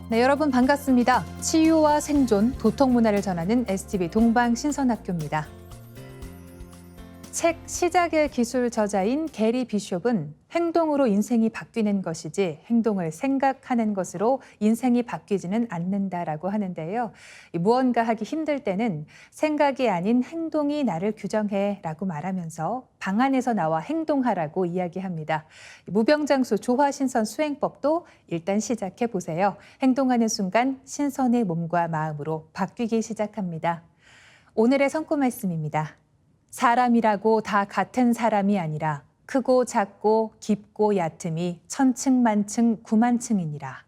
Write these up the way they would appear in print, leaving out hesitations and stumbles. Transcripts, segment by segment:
네, 여러분 반갑습니다. 치유와 생존, 도통 문화를 전하는 STV 동방신선학교입니다. 책 시작의 기술 저자인 게리 비숍은 행동으로 인생이 바뀌는 것이지 행동을 생각하는 것으로 인생이 바뀌지는 않는다라고 하는데요. 무언가 하기 힘들 때는 생각이 아닌 행동이 나를 규정해라고 말하면서 방 안에서 나와 행동하라고 이야기합니다. 무병장수 조화신선 수행법도 일단 시작해 보세요. 행동하는 순간 신선의 몸과 마음으로 바뀌기 시작합니다. 오늘의 성구 말씀입니다. 사람이라고 다 같은 사람이 아니라 크고 작고 깊고 얕음이 천층만층 구만층이니라.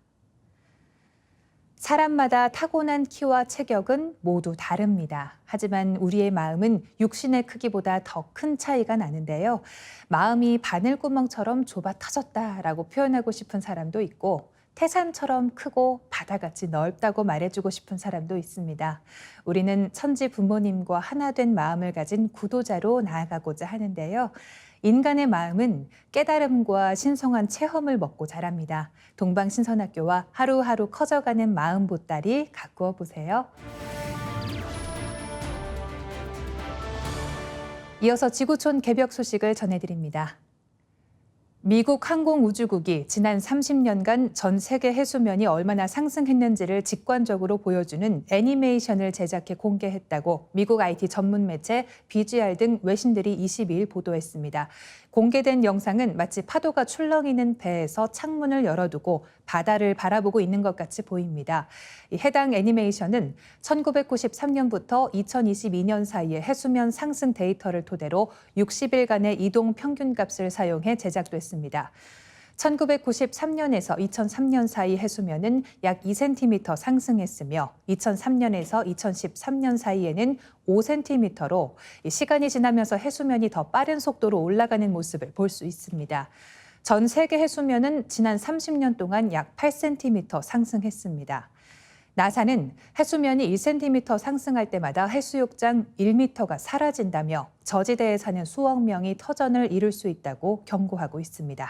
사람마다 타고난 키와 체격은 모두 다릅니다. 하지만 우리의 마음은 육신의 크기보다 더 큰 차이가 나는데요. 마음이 바늘구멍처럼 좁아 터졌다라고 표현하고 싶은 사람도 있고 태산처럼 크고 바다같이 넓다고 말해주고 싶은 사람도 있습니다. 우리는 천지 부모님과 하나 된 마음을 가진 구도자로 나아가고자 하는데요. 인간의 마음은 깨달음과 신성한 체험을 먹고 자랍니다. 동방신선학교와 하루하루 커져가는 마음 보따리 가꾸어 보세요. 이어서 지구촌 개벽 소식을 전해드립니다. 미국 항공우주국이 지난 30년간 전 세계 해수면이 얼마나 상승했는지를 직관적으로 보여주는 애니메이션을 제작해 공개했다고 미국 IT 전문 매체 BGR 등 외신들이 22일 보도했습니다. 공개된 영상은 마치 파도가 출렁이는 배에서 창문을 열어두고 바다를 바라보고 있는 것 같이 보입니다. 해당 애니메이션은 1993년부터 2022년 사이의 해수면 상승 데이터를 토대로 60일간의 이동 평균값을 사용해 제작됐습니다. 1993년에서 2003년 사이 해수면은 약 2cm 상승했으며 2003년에서 2013년 사이에는 5cm로 시간이 지나면서 해수면이 더 빠른 속도로 올라가는 모습을 볼 수 있습니다. 전 세계 해수면은 지난 30년 동안 약 8cm 상승했습니다. 나사는 해수면이 1cm 상승할 때마다 해수욕장 1m가 사라진다며 저지대에 사는 수억 명이 터전을 이룰 수 있다고 경고하고 있습니다.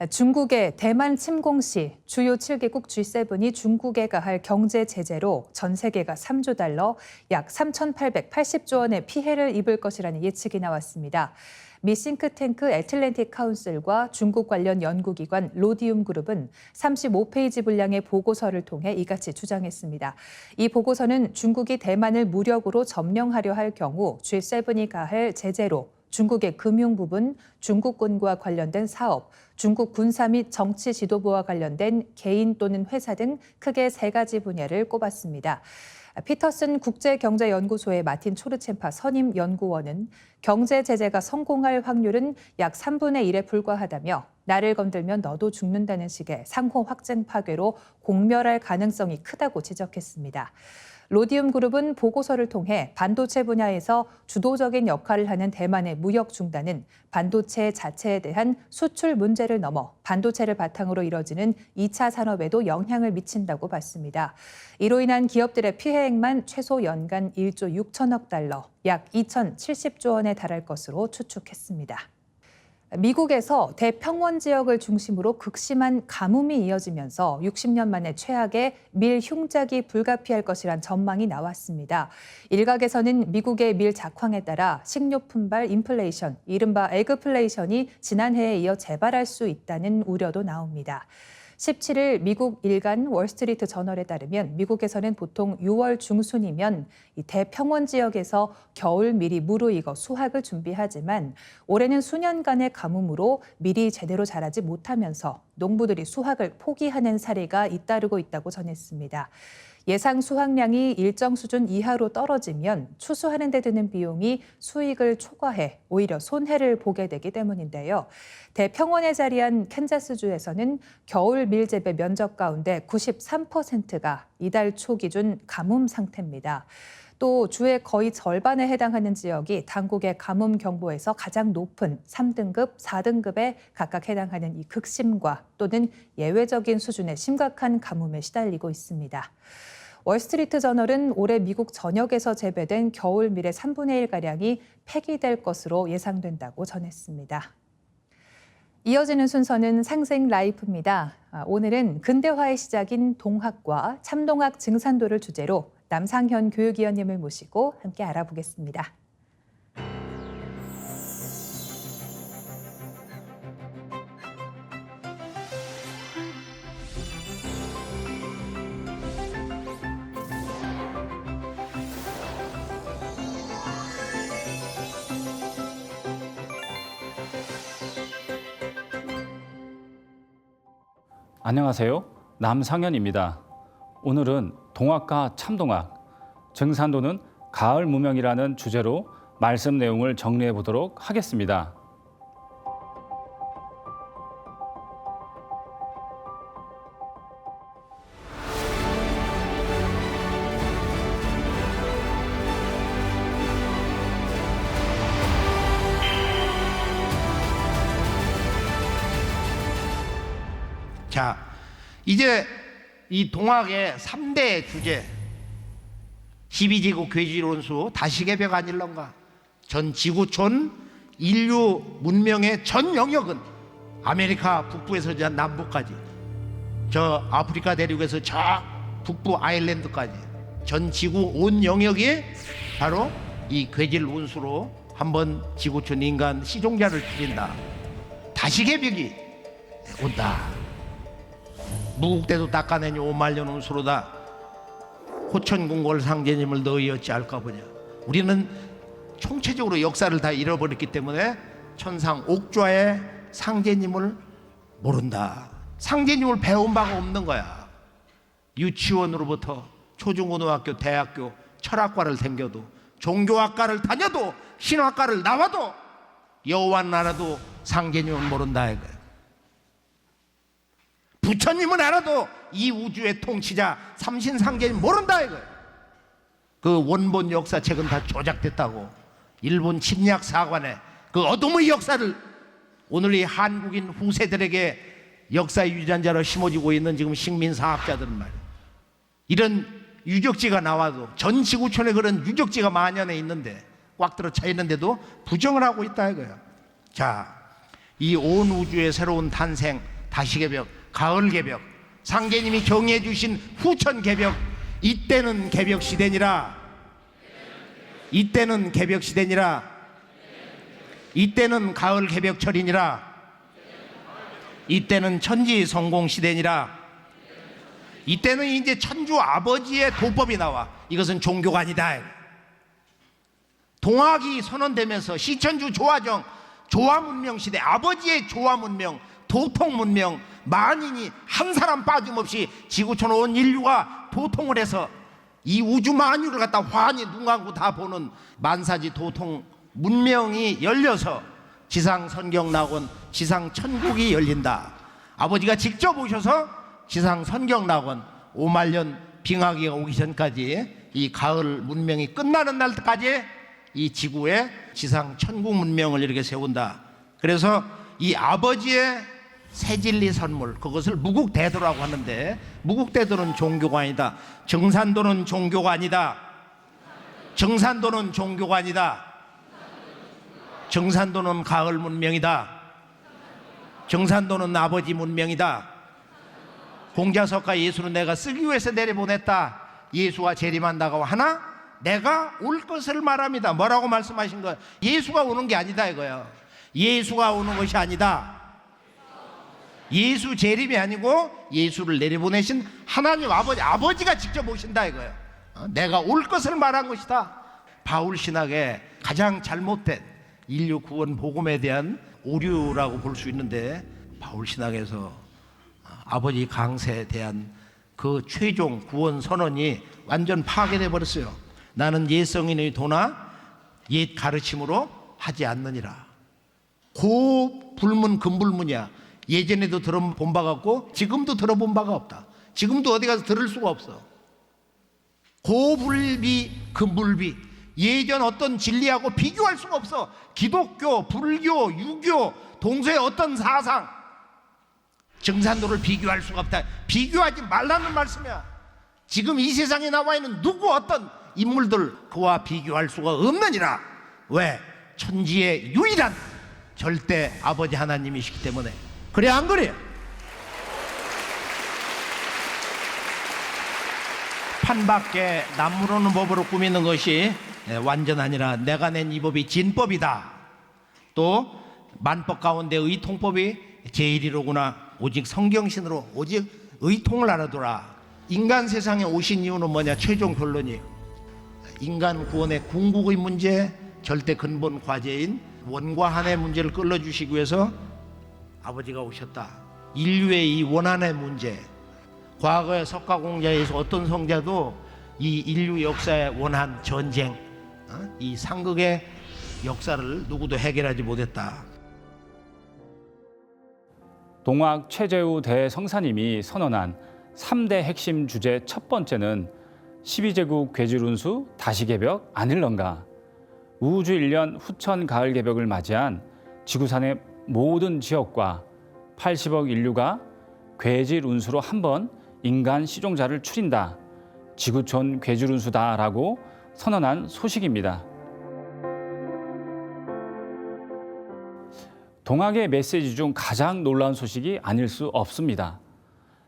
중국의 대만 침공 시 주요 7개국 G7이 중국에 가할 경제 제재로 전 세계가 3조 달러, 약 3,880조 원의 피해를 입을 것이라는 예측이 나왔습니다. 미 싱크탱크 애틀랜틱 카운슬과 중국 관련 연구기관 로디움 그룹은 35페이지 분량의 보고서를 통해 이같이 주장했습니다. 이 보고서는 중국이 대만을 무력으로 점령하려 할 경우 G7이 가할 제재로 중국의 금융 부분, 중국군과 관련된 사업, 중국 군사 및 정치 지도부와 관련된 개인 또는 회사 등 크게 3가지 분야를 꼽았습니다. 피터슨 국제경제연구소의 마틴 초르쳔파 선임 연구원은 경제 제재가 성공할 확률은 약 3분의 1에 불과하다며 나를 건들면 너도 죽는다는 식의 상호 확증 파괴로 공멸할 가능성이 크다고 지적했습니다. 로디움 그룹은 보고서를 통해 반도체 분야에서 주도적인 역할을 하는 대만의 무역 중단은 반도체 자체에 대한 수출 문제를 넘어 반도체를 바탕으로 이뤄지는 2차 산업에도 영향을 미친다고 봤습니다. 이로 인한 기업들의 피해액만 최소 연간 1조 6천억 달러, 약 2,070조 원에 달할 것으로 추측했습니다. 미국에서 대평원 지역을 중심으로 극심한 가뭄이 이어지면서 60년 만에 최악의 밀 흉작이 불가피할 것이란 전망이 나왔습니다. 일각에서는 미국의 밀 작황에 따라 식료품발 인플레이션, 이른바 에그플레이션이 지난해에 이어 재발할 수 있다는 우려도 나옵니다. 17일 미국 일간 월스트리트 저널에 따르면 미국에서는 보통 6월 중순이면 이 대평원 지역에서 겨울 밀이 무르익어 수확을 준비하지만 올해는 수년간의 가뭄으로 밀이 제대로 자라지 못하면서 농부들이 수확을 포기하는 사례가 잇따르고 있다고 전했습니다. 예상 수확량이 일정 수준 이하로 떨어지면 추수하는 데 드는 비용이 수익을 초과해 오히려 손해를 보게 되기 때문인데요. 대평원에 자리한 캔자스주에서는 겨울 밀재배 면적 가운데 93%가 이달 초 기준 가뭄 상태입니다. 또 주의 거의 절반에 해당하는 지역이 당국의 가뭄 경보에서 가장 높은 3등급, 4등급에 각각 해당하는 이 극심과 또는 예외적인 수준의 심각한 가뭄에 시달리고 있습니다. 월스트리트 저널은 올해 미국 전역에서 재배된 겨울 밀의 3분의 1가량이 폐기될 것으로 예상된다고 전했습니다. 이어지는 순서는 상생 라이프입니다. 오늘은 근대화의 시작인 동학과 참동학 증산도를 주제로 남상현 교육위원님을 모시고 함께 알아보겠습니다. 안녕하세요. 남상현입니다. 오늘은 동학과 참동학, 증산도는 가을 무명이라는 주제로 말씀 내용을 정리해 보도록 하겠습니다. 자, 이제 이 동학의 3대 주제 12지구 괴질원수 다시개벽 아닐런가. 전 지구촌 인류 문명의 전 영역은 아메리카 북부에서 저 남부까지, 저 아프리카 대륙에서 저 북부 아일랜드까지 전 지구 온 영역이 바로 이 괴질원수로 한번 지구촌 인간 시종자를 죽인다. 다시개벽이 온다. 무국대도 닦아내니 5만년 운수로다. 호천궁궐 상제님을 너희 어찌할까 보냐. 우리는 총체적으로 역사를 다 잃어버렸기 때문에 천상 옥좌의 상제님을 모른다. 상제님을 배운 바가 없는 거야. 유치원으로부터 초중고등학교, 대학교, 철학과를 다녀도, 종교학과를 다녀도, 신학과를 나와도 여호와 나라도 상제님을 모른다 이거야. 부처님은 알아도 이 우주의 통치자 삼신상제님 모른다 이거예요. 그 원본 역사책은 다 조작됐다고. 일본 침략 사관에 그 어둠의 역사를 오늘 이 한국인 후세들에게 역사 유전자로 심어지고 있는 지금 식민사학자들은 말이에요. 이런 유적지가 나와도, 전 지구촌에 그런 유적지가 만연해 있는데, 꽉 들어 차 있는데도 부정을 하고 있다 이거예요. 자, 이 온 우주의 새로운 탄생, 다시개벽, 가을개벽, 상제님이 경애해 주신 후천개벽, 이때는 개벽시대니라. 이때는 개벽시대니라. 이때는 가을개벽철이니라. 이때는 천지성공시대니라. 이때는 이제 천주 아버지의 도법이 나와. 이것은 종교가 아니다. 동학이 선언되면서 시천주 조화정, 조화문명시대, 아버지의 조화문명, 도통문명, 만인이 한 사람 빠짐없이 지구촌 온 인류가 도통을 해서 이 우주 만유를 갖다 환히 눈 감고 다 보는 만사지 도통 문명이 열려서 지상 선경낙원, 지상 천국이 열린다. 아버지가 직접 오셔서 지상 선경낙원 5만년 빙하기가 오기 전까지, 이 가을 문명이 끝나는 날까지 이 지구에 지상 천국 문명을 이렇게 세운다. 그래서 이 아버지의 새진리 선물, 그것을 무국대도라고 하는데, 무국대도는 종교가 아니다. 증산도는 종교가 아니다. 증산도는 종교가 아니다. 증산도는 가을 문명이다. 증산도는 아버지 문명이다. 공자석가 예수는 내가 쓰기 위해서 내려보냈다. 예수가 재림한다고 하나 내가 올 것을 말합니다. 뭐라고 말씀하신 거예요? 예수가 오는 게 아니다 이거예요. 예수가 오는 것이 아니다. 예수 재림이 아니고 예수를 내려보내신 하나님 아버지가 직접 오신다 이거예요. 내가 올 것을 말한 것이다. 바울 신학의 가장 잘못된 인류 구원 복음에 대한 오류라고 볼 수 있는데, 바울 신학에서 아버지 강세에 대한 그 최종 구원 선언이 완전 파괴돼 버렸어요. 나는 옛 성인의 도나 옛 가르침으로 하지 않느니라. 고 불문 금불문이야. 예전에도 들어본 바가 없고 지금도 들어본 바가 없다. 지금도 어디 가서 들을 수가 없어. 고불비 금불비, 예전 어떤 진리하고 비교할 수가 없어. 기독교, 불교, 유교, 동서의 어떤 사상, 증산도를 비교할 수가 없다. 비교하지 말라는 말씀이야. 지금 이 세상에 나와 있는 누구 어떤 인물들 그와 비교할 수가 없느니라. 왜? 천지의 유일한 절대 아버지 하나님이시기 때문에. 그래 안 그래요? 판밖에 남무르는 법으로 꾸미는 것이 완전 아니라 내가 낸 이 법이 진법이다. 또 만법 가운데 의통법이 제일이로구나. 오직 성경신으로 오직 의통을 알아두라. 인간 세상에 오신 이유는 뭐냐? 최종 결론이에요. 인간 구원의 궁극의 문제, 절대 근본 과제인 원과 한의 문제를 끌어주시기 위해서 아버지가 오셨다. 인류의 이 원한의 문제, 과거의 석가공자에서 어떤 성자도 이 인류 역사의 원한, 전쟁, 이 상극의 역사를 누구도 해결하지 못했다. 동학 최재우 대성사님이 선언한 3대 핵심 주제 첫 번째는 12제국 괴질운수 다시 개벽 아닐런가. 우주 1년 후천 가을 개벽을 맞이한 지구산의 모든 지역과 80억 인류가 괴질운수로 한번 인간 시종자를 추린다. 지구촌 괴질운수다라고 선언한 소식입니다. 동학의 메시지 중 가장 놀라운 소식이 아닐 수 없습니다.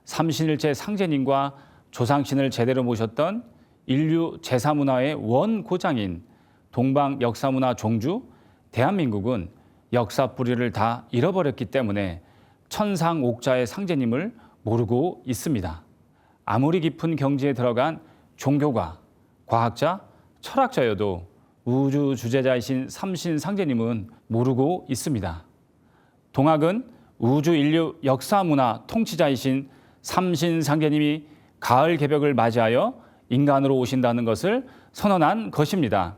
삼신일체 상제님과 조상신을 제대로 모셨던 인류 제사문화의 원고장인 동방 역사문화 종주 대한민국은 역사 뿌리를 다 잃어버렸기 때문에 천상옥자의 상제님을 모르고 있습니다. 아무리 깊은 경지에 들어간 종교가, 과학자, 철학자여도 우주 주제자이신 삼신 상제님은 모르고 있습니다. 동학은 우주 인류 역사 문화 통치자이신 삼신 상제님이 가을 개벽을 맞이하여 인간으로 오신다는 것을 선언한 것입니다.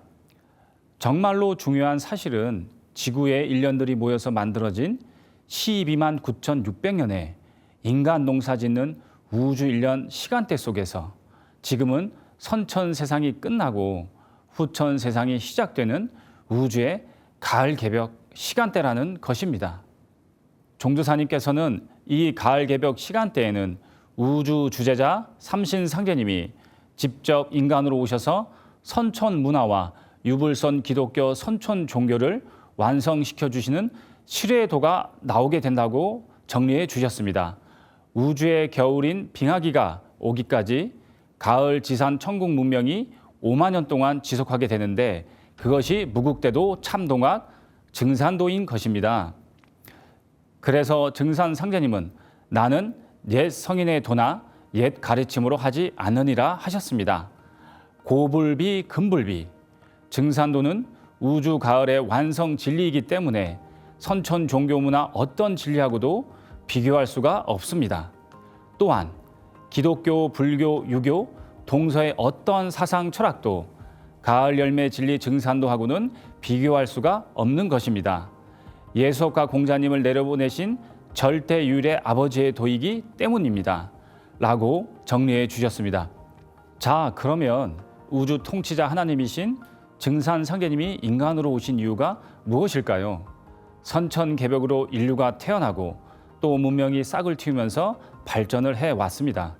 정말로 중요한 사실은 지구의 일년들이 모여서 만들어진 12만 9,600년의 인간 농사 짓는 우주 일년 시간대 속에서 지금은 선천 세상이 끝나고 후천 세상이 시작되는 우주의 가을 개벽 시간대라는 것입니다. 종도사님께서는 이 가을 개벽 시간대에는 우주 주제자 삼신 상제님이 직접 인간으로 오셔서 선천 문화와 유불선 기독교 선천 종교를 완성시켜 주시는 시례도가 나오게 된다고 정리해 주셨습니다. 우주의 겨울인 빙하기가 오기까지 가을 지산 천국 문명이 5만 년 동안 지속하게 되는데 그것이 무국대도 참동학 증산도인 것입니다. 그래서 증산 상제님은 나는 옛 성인의 도나 옛 가르침으로 하지 않으니라 하셨습니다. 고불비 금불비 증산도는 우주 가을의 완성 진리이기 때문에 선천 종교 문화 어떤 진리하고도 비교할 수가 없습니다. 또한 기독교, 불교, 유교, 동서의 어떤 사상 철학도 가을 열매 진리 증산도하고는 비교할 수가 없는 것입니다. 예수업가 공자님을 내려보내신 절대유일의 아버지의 도이기 때문입니다. 라고 정리해 주셨습니다. 자, 그러면 우주 통치자 하나님이신 증산 상제님이 인간으로 오신 이유가 무엇일까요? 선천 개벽으로 인류가 태어나고 또 문명이 싹을 틔우면서 발전을 해왔습니다.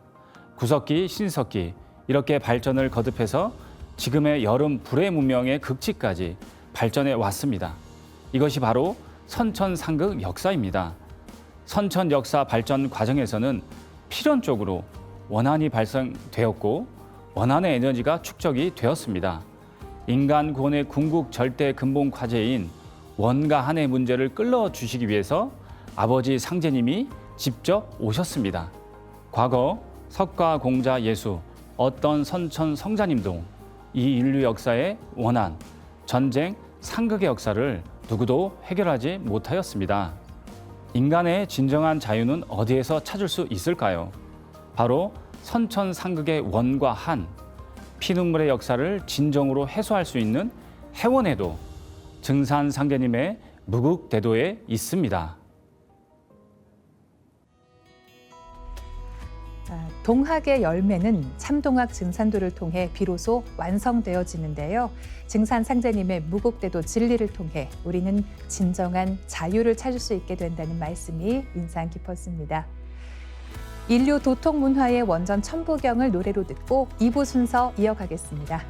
구석기, 신석기 이렇게 발전을 거듭해서 지금의 여름 불의 문명의 극치까지 발전해 왔습니다. 이것이 바로 선천상극 역사입니다. 선천 역사 발전 과정에서는 필연적으로 원한이 발생되었고 원한의 에너지가 축적이 되었습니다. 인간 구원의 궁극 절대 근본 과제인 원과 한의 문제를 끌어주시기 위해서 아버지 상제님이 직접 오셨습니다. 과거 석가, 공자, 예수, 어떤 선천 성자님도 이 인류 역사의 원한, 전쟁, 상극의 역사를 누구도 해결하지 못하였습니다. 인간의 진정한 자유는 어디에서 찾을 수 있을까요? 바로 선천상극의 원과 한, 피눈물의 역사를 진정으로 해소할 수 있는 해원에도 증산상제님의 무국대도에 있습니다. 동학의 열매는 참동학 증산도를 통해 비로소 완성되어지는데요. 증산상제님의 무국대도 진리를 통해 우리는 진정한 자유를 찾을 수 있게 된다는 말씀이 인상 깊었습니다. 인류 도통 문화의 원전 천부경을 노래로 듣고 2부 순서 이어가겠습니다.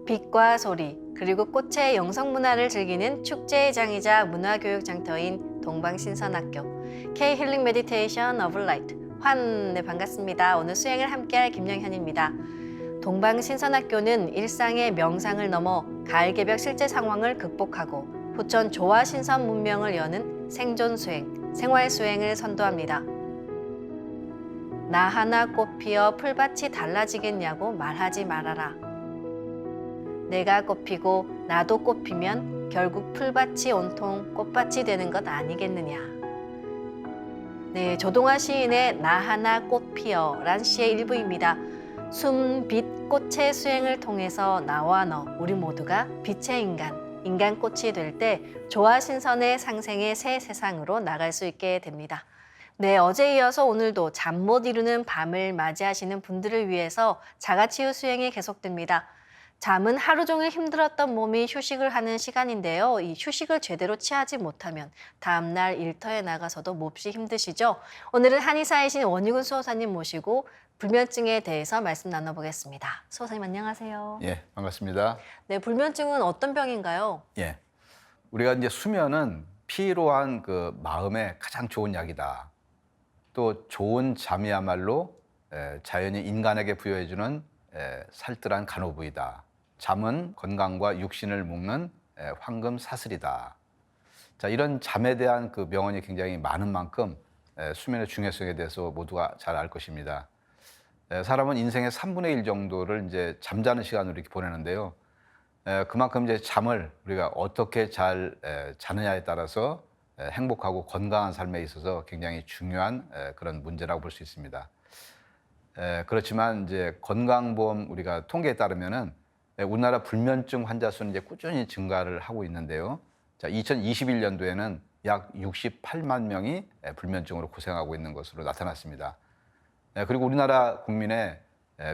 빛과 소리, 그리고 꽃의 영성문화를 즐기는 축제의 장이자 문화교육 장터인 동방신선학교 K-힐링 메디테이션 오브 라이트 네, 반갑습니다. 오늘 수행을 함께할 김영현입니다. 동방신선학교는 일상의 명상을 넘어 가을개벽 실제 상황을 극복하고 부천 조화신선 문명을 여는 생존수행, 생활수행을 선도합니다. 나 하나 꽃 피어 풀밭이 달라지겠냐고 말하지 말아라. 내가 꽃 피고 나도 꽃 피면 결국 풀밭이 온통 꽃밭이 되는 것 아니겠느냐. 네, 조동아 시인의 나 하나 꽃 피어란 시의 일부입니다. 숨, 빛, 꽃의 수행을 통해서 나와 너, 우리 모두가 빛의 인간 꽃이 될 때 조화신선의 상생의 새 세상으로 나갈 수 있게 됩니다. 네, 어제 이어서 오늘도 잠 못 이루는 밤을 맞이하시는 분들을 위해서 자가치유 수행이 계속됩니다. 잠은 하루 종일 힘들었던 몸이 휴식을 하는 시간인데요. 이 휴식을 제대로 취하지 못하면 다음날 일터에 나가서도 몹시 힘드시죠? 오늘은 한의사이신 원희군 수호사님 모시고 불면증에 대해서 말씀 나눠보겠습니다. 수호사님 안녕하세요. 예, 반갑습니다. 네, 불면증은 어떤 병인가요? 예, 우리가 이제 수면은 피로한 그 마음에 가장 좋은 약이다. 또 좋은 잠이야말로 자연이 인간에게 부여해주는 살뜰한 간호부이다. 잠은 건강과 육신을 묶는 황금 사슬이다. 자, 이런 잠에 대한 그 명언이 굉장히 많은 만큼 수면의 중요성에 대해서 모두가 잘 알 것입니다. 사람은 인생의 3분의 1 정도를 이제 잠자는 시간으로 이렇게 보내는데요. 그만큼 이제 잠을 우리가 어떻게 잘 자느냐에 따라서 행복하고 건강한 삶에 있어서 굉장히 중요한 그런 문제라고 볼 수 있습니다. 그렇지만 이제 건강보험 우리가 통계에 따르면은 우리나라 불면증 환자 수는 이제 꾸준히 증가를 하고 있는데요. 자, 2021년도에는 약 68만 명이 불면증으로 고생하고 있는 것으로 나타났습니다. 그리고 우리나라 국민의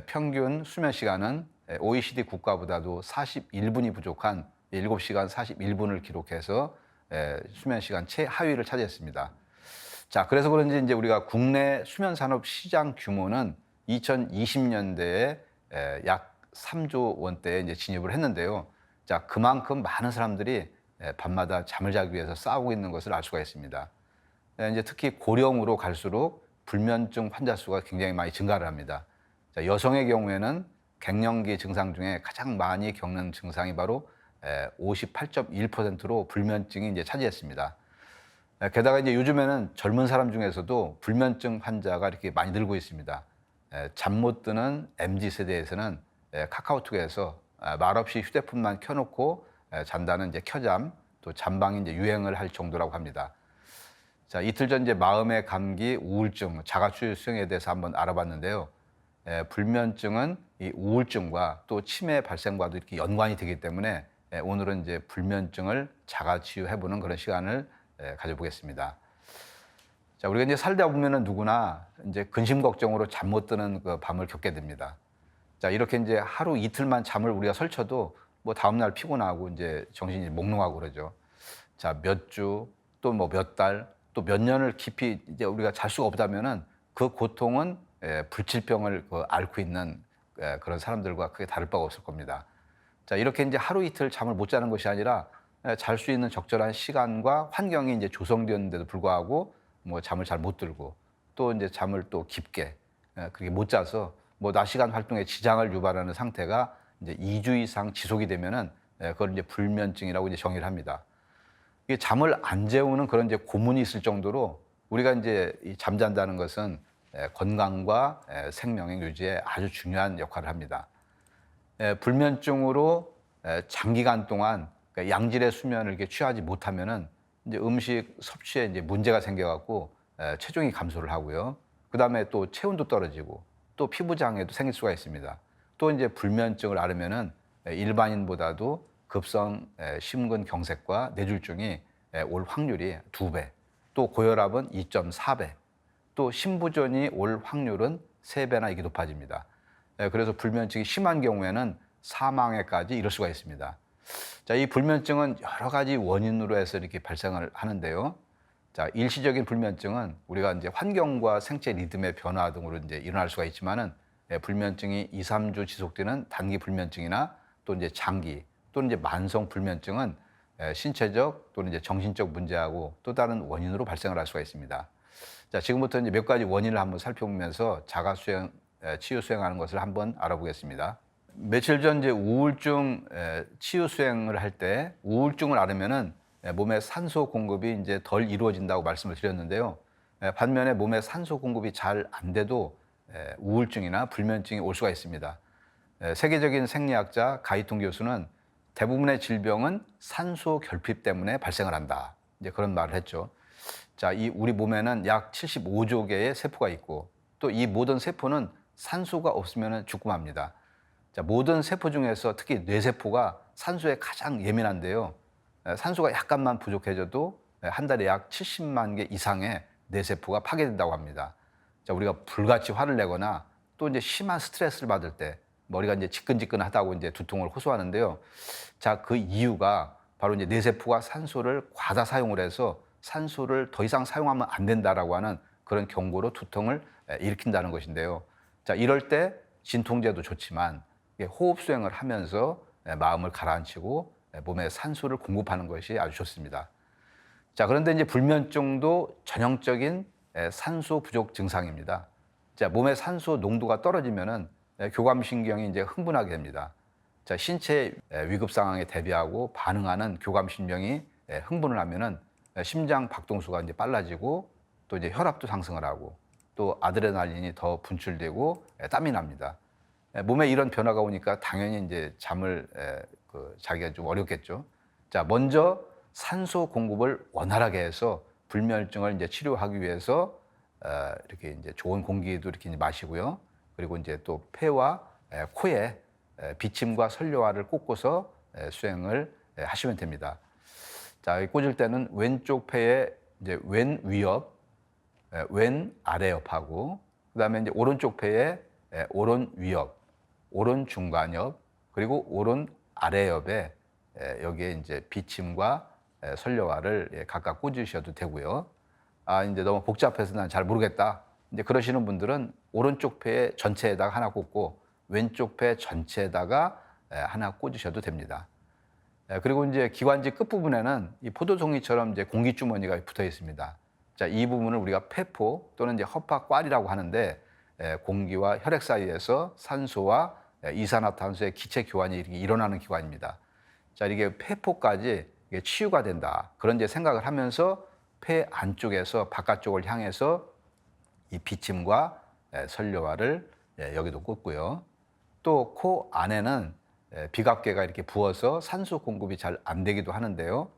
평균 수면 시간은 OECD 국가보다도 41분이 부족한 7시간 41분을 기록해서 수면 시간 최하위를 차지했습니다. 자, 그래서 그런지 이제 우리가 국내 수면 산업 시장 규모는 2020년대에 약 3조 원대에 이제 진입을 했는데요. 자, 그만큼 많은 사람들이 밤마다 잠을 자기 위해서 싸우고 있는 것을 알 수가 있습니다. 이제 특히 고령으로 갈수록 불면증 환자 수가 굉장히 많이 증가를 합니다. 자, 여성의 경우에는 갱년기 증상 중에 가장 많이 겪는 증상이 바로 58.1%로 불면증이 이제 차지했습니다. 게다가 이제 요즘에는 젊은 사람 중에서도 불면증 환자가 이렇게 많이 늘고 있습니다. 잠 못 드는 MZ 세대에서는 카카오톡에서 말없이 휴대폰만 켜놓고 잔다는 이제 켜잠, 또 잠방이 이제 유행을 할 정도라고 합니다. 자, 이틀 전 이제 마음의 감기, 우울증, 자가치유 수행에 대해서 한번 알아봤는데요. 불면증은 이 우울증과 또 치매 발생과도 이렇게 연관이 되기 때문에 오늘은 이제 불면증을 자가치유해보는 그런 시간을 가져보겠습니다. 자, 우리가 이제 살다 보면은 누구나 이제 근심 걱정으로 잠 못 드는 그 밤을 겪게 됩니다. 자, 이렇게 이제 하루 이틀만 잠을 우리가 설쳐도 뭐 다음날 피곤하고 이제 정신이 몽롱하고 그러죠. 자, 몇 주, 또 뭐 몇 달, 또 몇 년을 깊이 이제 우리가 잘 수가 없다면은 그 고통은 불치병을 앓고 있는 그런 사람들과 크게 다를 바가 없을 겁니다. 자, 이렇게 이제 하루 이틀 잠을 못 자는 것이 아니라 잘 수 있는 적절한 시간과 환경이 이제 조성되었는데도 불구하고 뭐 잠을 잘 못 들고 또 이제 잠을 또 깊게 그렇게 못 자서 뭐 낮 시간 활동에 지장을 유발하는 상태가 이제 2주 이상 지속이 되면은 그걸 이제 불면증이라고 이제 정의를 합니다. 이게 잠을 안 재우는 그런 이제 고문이 있을 정도로 우리가 이제 이 잠잔다는 것은 건강과 생명의 유지에 아주 중요한 역할을 합니다. 불면증으로 장기간 동안 양질의 수면을 이렇게 취하지 못하면은 이제 음식 섭취에 이제 문제가 생겨갖고 체중이 감소를 하고요. 그 다음에 또 체온도 떨어지고 또 피부 장애도 생길 수가 있습니다. 또 이제 불면증을 앓으면은 일반인보다도 급성 심근경색과 뇌졸중이 올 확률이 2배, 또 고혈압은 2.4배, 또 심부전이 올 확률은 3배나 이게 높아집니다. 그래서 불면증이 심한 경우에는 사망에까지 이를 수가 있습니다. 자, 이 불면증은 여러 가지 원인으로 해서 이렇게 발생을 하는데요. 자, 일시적인 불면증은 우리가 이제 환경과 생체 리듬의 변화 등으로 이제 일어날 수가 있지만은 불면증이 2, 3주 지속되는 단기 불면증이나 또 이제 장기 또는 이제 만성 불면증은 신체적 또는 이제 정신적 문제하고 또 다른 원인으로 발생을 할 수가 있습니다. 자, 지금부터 이제 몇 가지 원인을 한번 살펴보면서 자가 수행, 치유 수행하는 것을 한번 알아보겠습니다. 며칠 전 이제 우울증 치유 수행을 할 때 우울증을 앓으면은 몸에 산소 공급이 이제 덜 이루어진다고 말씀을 드렸는데요. 반면에 몸에 산소 공급이 잘 안 돼도 우울증이나 불면증이 올 수가 있습니다. 세계적인 생리학자 가이통 교수는 대부분의 질병은 산소 결핍 때문에 발생을 한다. 이제 그런 말을 했죠. 자, 이 우리 몸에는 약 75조 개의 세포가 있고 또 이 모든 세포는 산소가 없으면 죽고 맙니다. 자, 모든 세포 중에서 특히 뇌세포가 산소에 가장 예민한데요. 산소가 약간만 부족해져도 한 달에 약 70만 개 이상의 뇌세포가 파괴된다고 합니다. 자, 우리가 불같이 화를 내거나 또 이제 심한 스트레스를 받을 때 머리가 이제 지끈지끈하다고 이제 두통을 호소하는데요. 자, 그 이유가 바로 이제 뇌세포가 산소를 과다 사용을 해서 산소를 더 이상 사용하면 안 된다라고 하는 그런 경고로 두통을 일으킨다는 것인데요. 자, 이럴 때 진통제도 좋지만 호흡 수행을 하면서 마음을 가라앉히고 몸에 산소를 공급하는 것이 아주 좋습니다. 자, 그런데 이제 불면증도 전형적인 산소 부족 증상입니다. 자, 몸의 산소 농도가 떨어지면은 교감신경이 이제 흥분하게 됩니다. 자, 신체 위급 상황에 대비하고 반응하는 교감신경이 흥분을 하면은 심장 박동수가 이제 빨라지고 또 이제 혈압도 상승을 하고 또 아드레날린이 더 분출되고 땀이 납니다. 몸에 이런 변화가 오니까 당연히 이제 잠을 자기가 좀 어렵겠죠. 자, 먼저 산소 공급을 원활하게 해서 불면증을 이제 치료하기 위해서 이렇게 이제 좋은 공기도 이렇게 이제 마시고요. 그리고 이제 또 폐와 코에 비침과 설료화를 꽂고서 수행을 하시면 됩니다. 자, 꽂을 때는 왼쪽 폐에 이제 왼 위옆, 왼 아래옆하고 그다음에 이제 오른쪽 폐에 오른 위옆, 오른 중간옆, 그리고 오른 아래옆에 여기에 이제 비침과 설료화를 각각 꽂으셔도 되고요. 아, 이제 너무 복잡해서 난 잘 모르겠다. 이제 그러시는 분들은 오른쪽 폐 전체에다가 하나 꽂고 왼쪽 폐 전체에다가 하나 꽂으셔도 됩니다. 그리고 이제 기관지 끝부분에는 이 포도송이처럼 이제 공기주머니가 붙어 있습니다. 자, 이 부분을 우리가 폐포 또는 이제 허파꽐이라고 하는데 공기와 혈액 사이에서 산소와 이산화탄소의 기체 교환이 이렇게 일어나는 기관입니다. 자, 이게 폐포까지 이게 치유가 된다. 그런 이제 생각을 하면서 폐 안쪽에서 바깥쪽을 향해서 이 비침과 설료화를 여기도 꽂고요. 또 코 안에는 비갑계가 이렇게 부어서 산소 공급이 잘 안 되기도 하는데요.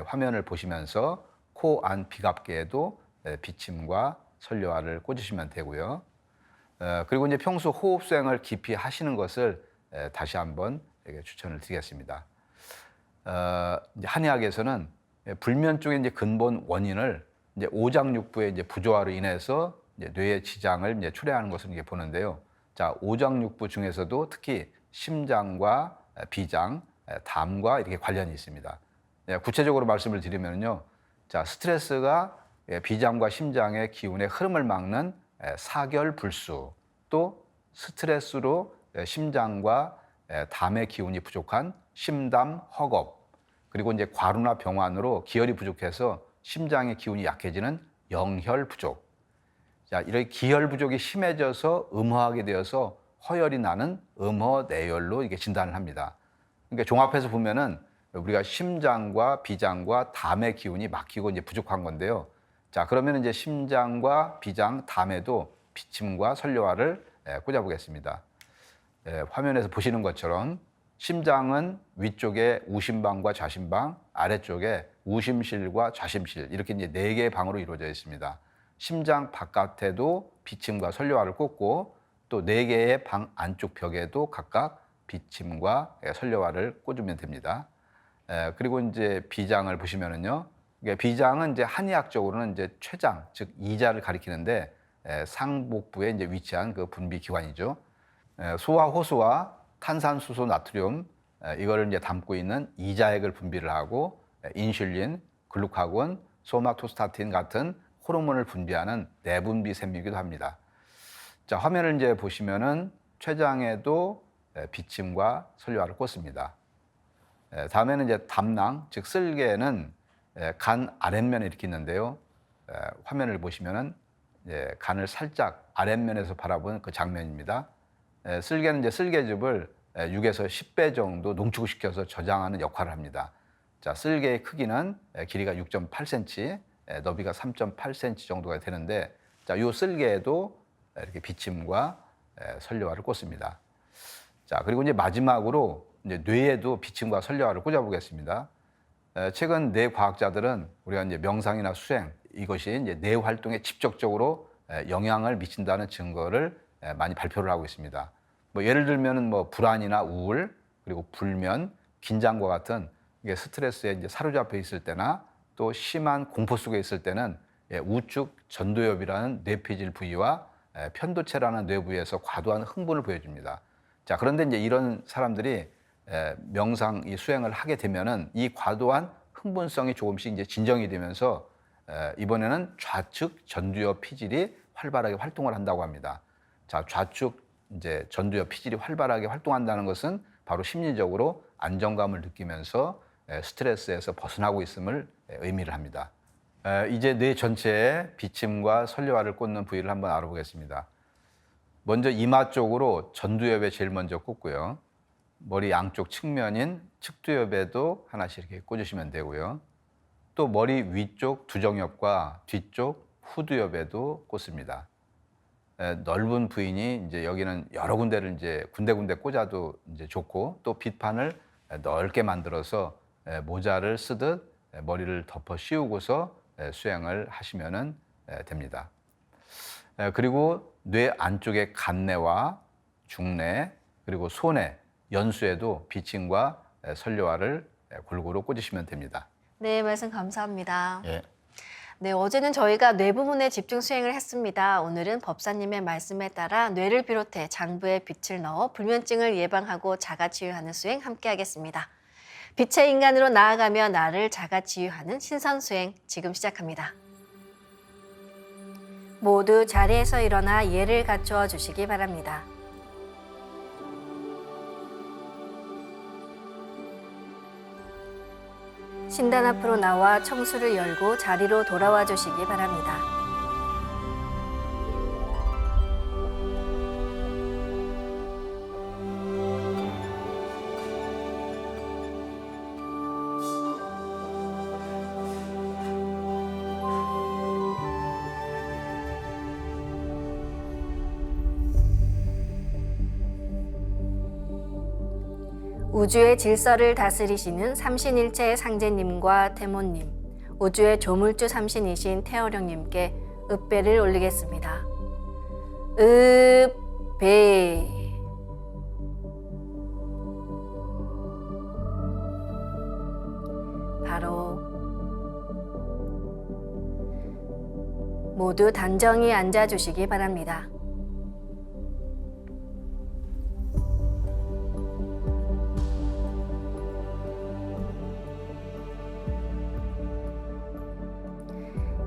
화면을 보시면서 코 안 비갑계에도 비침과 설료화를 꽂으시면 되고요. 그리고 이제 평소 호흡 수행을 깊이 하시는 것을 다시 한번 추천을 드리겠습니다. 한의학에서는 불면증의 이제 근본 원인을 이제 오장육부의 이제 부조화로 인해서 이제 뇌의 지장을 이제 초래하는 것을 이제 보는데요. 자, 오장육부 중에서도 특히 심장과 비장, 담과 이렇게 관련이 있습니다. 구체적으로 말씀을 드리면요. 자, 스트레스가 비장과 심장의 기운의 흐름을 막는 사결불수, 또 스트레스로 심장과 담의 기운이 부족한 심담 허겁, 그리고 이제 과루나 병환으로 기혈이 부족해서 심장의 기운이 약해지는 영혈 부족. 자, 이렇게 기혈 부족이 심해져서 음허하게 되어서 허혈이 나는 음허내열로 이게 진단을 합니다. 그러니까 종합해서 보면은 우리가 심장과 비장과 담의 기운이 막히고 이제 부족한 건데요. 자, 그러면 이제 심장과 비장, 담에도 비침과 설료화를 꽂아보겠습니다. 화면에서 보시는 것처럼 심장은 위쪽에 우심방과 좌심방, 아래쪽에 우심실과 좌심실 이렇게 이제 4개의 방으로 이루어져 있습니다. 심장 바깥에도 비침과 설료화를 꽂고 또 4개의 방 안쪽 벽에도 각각 비침과 설료화를 꽂으면 됩니다. 그리고 이제 비장을 보시면은요. 비장은 이제 한의학적으로는 이제 췌장, 즉 이자를 가리키는데 상복부에 이제 위치한 그 분비 기관이죠. 소화 호수와 탄산수소 나트륨 이거를 이제 담고 있는 이자액을 분비를 하고 인슐린, 글루카곤, 소마토스타틴 같은 호르몬을 분비하는 내분비 샘이기도 합니다. 자, 화면을 이제 보시면은 췌장에도 비침과 설료화를 꽂습니다. 다음에는 이제 담낭, 즉 쓸개는 간 아랫면에 이렇게 있는데요. 화면을 보시면은 간을 살짝 아랫면에서 바라본 그 장면입니다. 쓸개는 이제 쓸개즙을 6에서 10배 정도 농축시켜서 저장하는 역할을 합니다. 자, 쓸개의 크기는 길이가 6.8cm, 너비가 3.8cm 정도가 되는데, 자, 이 쓸개에도 이렇게 비침과 설료화를 꽂습니다. 자, 그리고 이제 마지막으로 이제 뇌에도 비침과 설료화를 꽂아보겠습니다. 최근 뇌 과학자들은 우리가 이제 명상이나 수행, 이것이 이제 뇌 활동에 직접적으로 영향을 미친다는 증거를 많이 발표를 하고 있습니다. 뭐 예를 들면은 뭐 불안이나 우울, 그리고 불면, 긴장과 같은 이게 스트레스에 이제 사로잡혀 있을 때나 또 심한 공포 속에 있을 때는 우측 전두엽이라는 뇌피질 부위와 편도체라는 뇌 부위에서 과도한 흥분을 보여줍니다. 자, 그런데 이제 이런 사람들이 명상 이 수행을 하게 되면은 이 과도한 흥분성이 조금씩 이제 진정이 되면서 이번에는 좌측 전두엽 피질이 활발하게 활동을 한다고 합니다. 자, 좌측 이제 전두엽 피질이 활발하게 활동한다는 것은 바로 심리적으로 안정감을 느끼면서 스트레스에서 벗어나고 있음을 의미를 합니다. 이제 뇌 전체에 비침과 설료화를 꽂는 부위를 한번 알아보겠습니다. 먼저 이마 쪽으로 전두엽에 제일 먼저 꽂고요. 머리 양쪽 측면인 측두엽에도 하나씩 이렇게 꽂으시면 되고요. 또 머리 위쪽 두정엽과 뒤쪽 후두엽에도 꽂습니다. 넓은 부위니 이제 여기는 여러 군데를 이제 군데군데 꽂아도 이제 좋고, 또 빗판을 넓게 만들어서 모자를 쓰듯 머리를 덮어 씌우고서 수행을 하시면 됩니다. 그리고 뇌 안쪽의 간내와 중내, 그리고 소내, 연수에도 비침과 설료화를 골고루 꽂으시면 됩니다. 네, 말씀 감사합니다. 예. 네, 어제는 저희가 뇌 부분에 집중 수행을 했습니다. 오늘은 법사님의 말씀에 따라 뇌를 비롯해 장부에 빛을 넣어 불면증을 예방하고 자가치유하는 수행 함께 하겠습니다. 빛의 인간으로 나아가며 나를 자가치유하는 신선수행 지금 시작합니다. 모두 자리에서 일어나 예를 갖추어 주시기 바랍니다. 신단 앞으로 나와 청수를 열고 자리로 돌아와 주시기 바랍니다. 우주의 질서를 다스리시는 삼신일체의 상제님과 태모님, 우주의 조물주 삼신이신 태어령님께 읍배를 올리겠습니다. 읍배. 바로 모두 단정히 앉아주시기 바랍니다.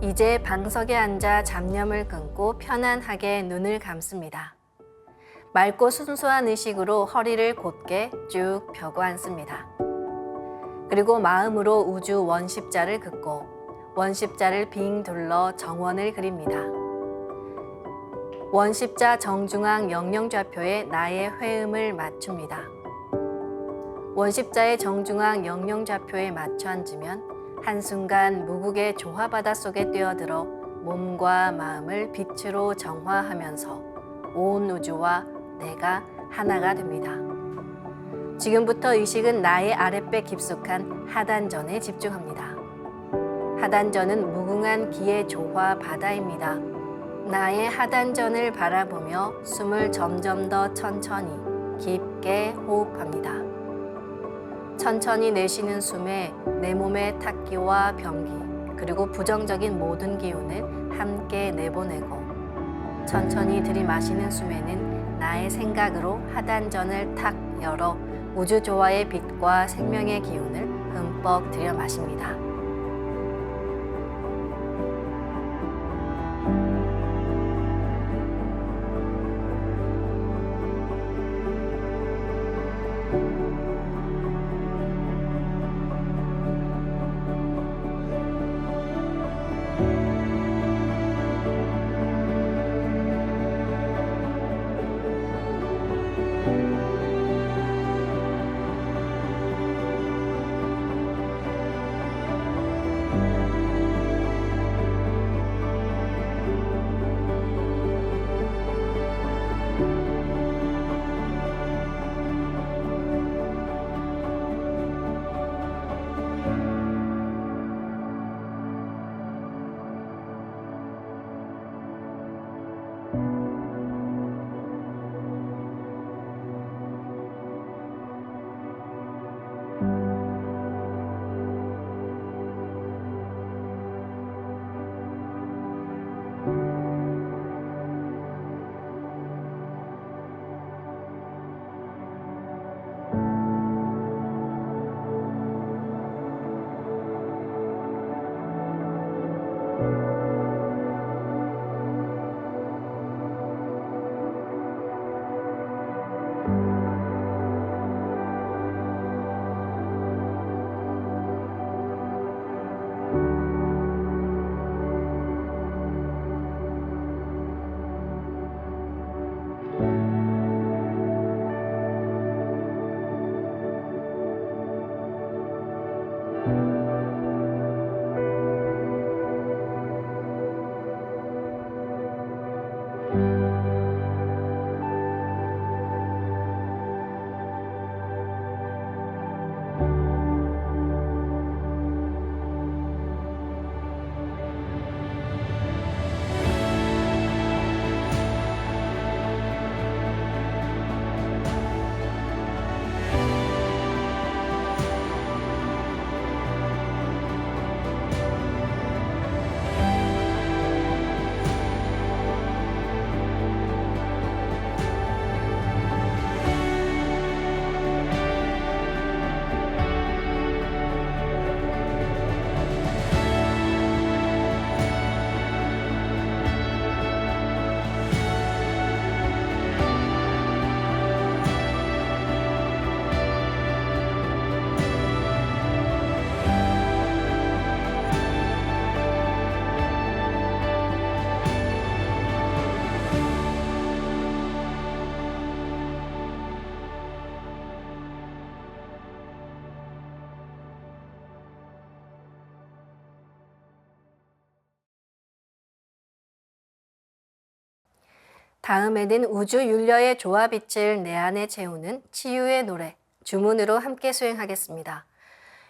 이제 방석에 앉아 잡념을 끊고 편안하게 눈을 감습니다. 맑고 순수한 의식으로 허리를 곧게 쭉 펴고 앉습니다. 그리고 마음으로 우주 원십자를 긋고 원십자를 빙 둘러 정원을 그립니다. 원십자 정중앙 영영좌표에 나의 회음을 맞춥니다. 원십자의 정중앙 영영좌표에 맞춰 앉으면 한순간 무국의 조화바다 속에 뛰어들어 몸과 마음을 빛으로 정화하면서 온 우주와 내가 하나가 됩니다. 지금부터 의식은 나의 아랫배 깊숙한 하단전에 집중합니다. 하단전은 무궁한 기의 조화 바다입니다. 나의 하단전을 바라보며 숨을 점점 더 천천히 깊게 호흡합니다. 천천히 내쉬는 숨에 내 몸의 탁기와 병기 그리고 부정적인 모든 기운을 함께 내보내고, 천천히 들이마시는 숨에는 나의 생각으로 하단전을 탁 열어 우주 조화의 빛과 생명의 기운을 흠뻑 들여 마십니다. 다음에는 우주 윤려의 조화빛을 내 안에 채우는 치유의 노래, 주문으로 함께 수행하겠습니다.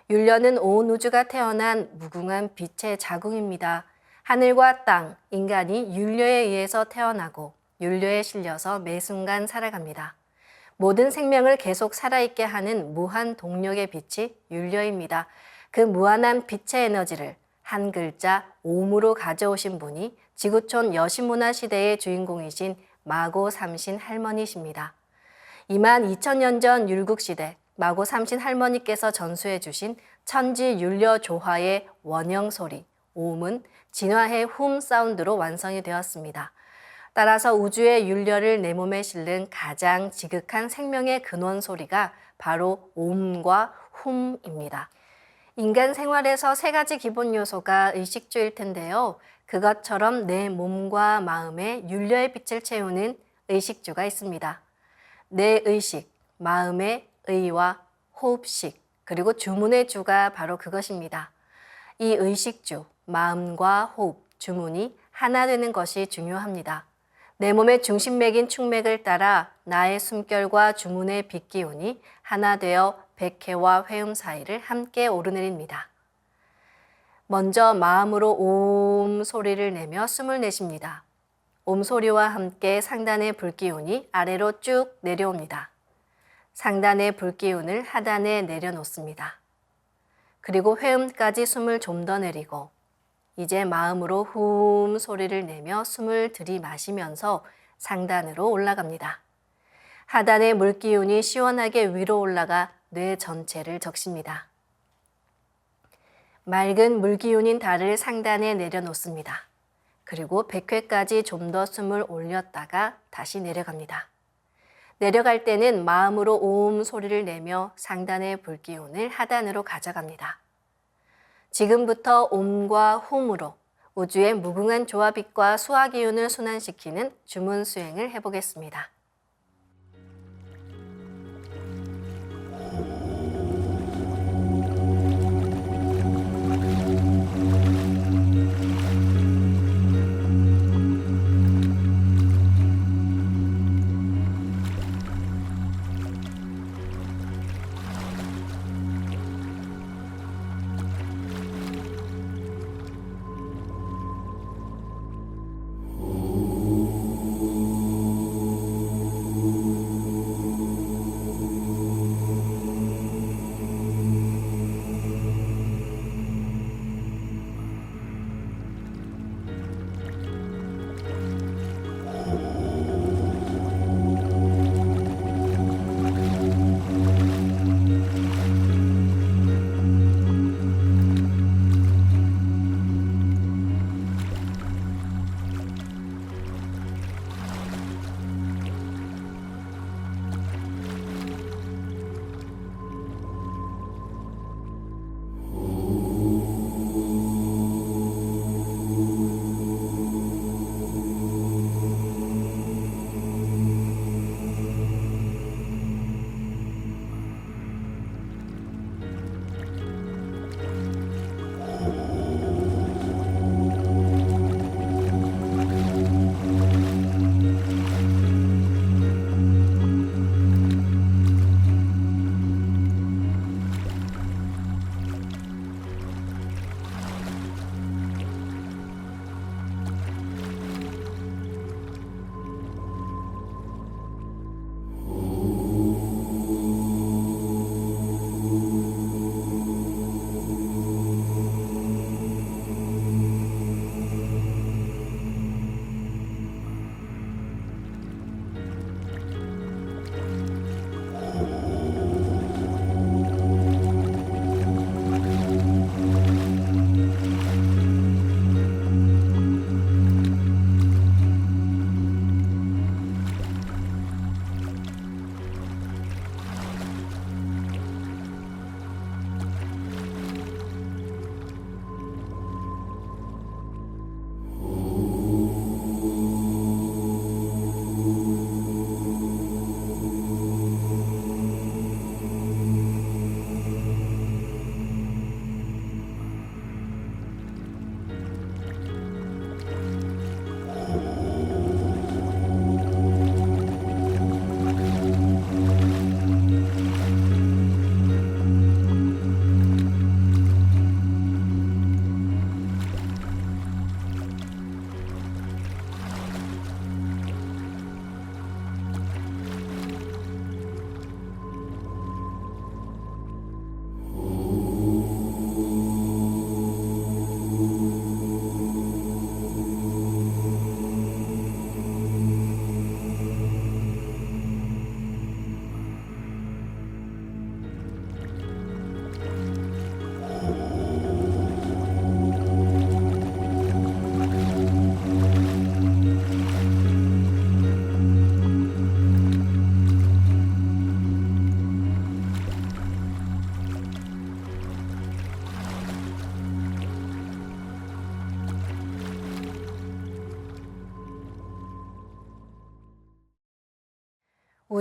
윤려는 온 우주가 태어난 무궁한 빛의 자궁입니다. 하늘과 땅, 인간이 윤려에 의해서 태어나고 윤려에 실려서 매 순간 살아갑니다. 모든 생명을 계속 살아있게 하는 무한 동력의 빛이 윤려입니다. 그 무한한 빛의 에너지를 한 글자 옴으로 가져오신 분이 지구촌 여신문화 시대의 주인공이신 마고 삼신 할머니십니다. 22,000년 전 율국시대 마고 삼신 할머니께서 전수해 주신 천지 윤려 조화의 원형 소리, 옴은 진화의 훔 사운드로 완성이 되었습니다. 따라서 우주의 윤려를 내 몸에 실는 가장 지극한 생명의 근원 소리가 바로 옴과 훔입니다. 인간 생활에서 세 가지 기본 요소가 의식주일 텐데요. 그것처럼 내 몸과 마음에 윤려의 빛을 채우는 의식주가 있습니다. 내 의식, 마음의 의와 호흡식, 그리고 주문의 주가 바로 그것입니다. 이 의식주, 마음과 호흡, 주문이 하나 되는 것이 중요합니다. 내 몸의 중심맥인 축맥을 따라 나의 숨결과 주문의 빛기운이 하나 되어 백회와 회음 사이를 함께 오르내립니다. 먼저 마음으로 옴 소리를 내며 숨을 내쉽니다. 옴 소리와 함께 상단의 불기운이 아래로 쭉 내려옵니다. 상단의 불기운을 하단에 내려놓습니다. 그리고 회음까지 숨을 좀 더 내리고 이제 마음으로 훔 소리를 내며 숨을 들이마시면서 상단으로 올라갑니다. 하단의 물기운이 시원하게 위로 올라가 뇌 전체를 적십니다. 맑은 물기운인 달을 상단에 내려놓습니다. 그리고 백회까지 좀 더 숨을 올렸다가 다시 내려갑니다. 내려갈 때는 마음으로 옴 소리를 내며 상단의 불기운을 하단으로 가져갑니다. 지금부터 옴과 훔으로 우주의 무궁한 조화빛과 수화기운을 순환시키는 주문 수행을 해보겠습니다.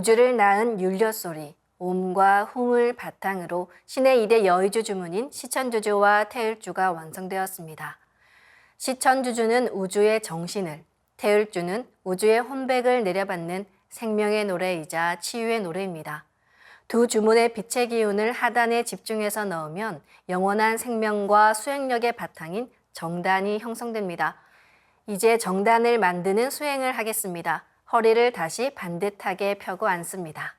우주를 낳은 율려소리, 옴과 hum을 바탕으로 신의 2대 여의주 주문인 시천주주와 태을주가 완성되었습니다. 시천주주는 우주의 정신을, 태을주는 우주의 혼백을 내려받는 생명의 노래이자 치유의 노래입니다. 두 주문의 빛의 기운을 하단에 집중해서 넣으면 영원한 생명과 수행력의 바탕인 정단이 형성됩니다. 이제 정단을 만드는 수행을 하겠습니다. 허리를 다시 반듯하게 펴고 앉습니다.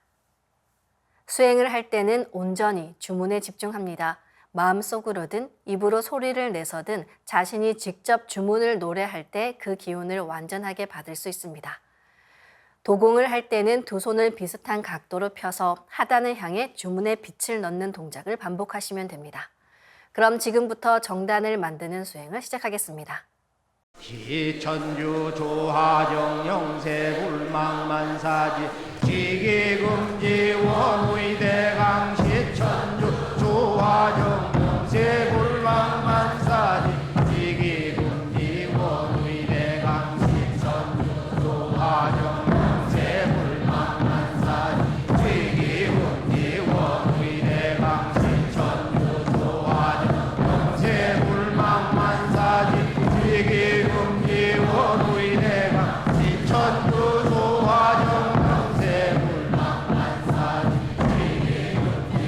수행을 할 때는 온전히 주문에 집중합니다. 마음속으로든 입으로 소리를 내서든 자신이 직접 주문을 노래할 때 그 기운을 완전하게 받을 수 있습니다. 도공을 할 때는 두 손을 비슷한 각도로 펴서 하단을 향해 주문의 빛을 넣는 동작을 반복하시면 됩니다. 그럼 지금부터 정단을 만드는 수행을 시작하겠습니다. 시천주 조하정 영세불망만사지 지기금지 원의대강 시천주 조하정 영세불망만사지 지기금지 원의대강 시천주 조하정 영세불망만사지 지기금지 원의대강 시천주 조하정 영세불망만사지 지기금지 원의대강 시천주 조하정 영세불망만사지 지기금지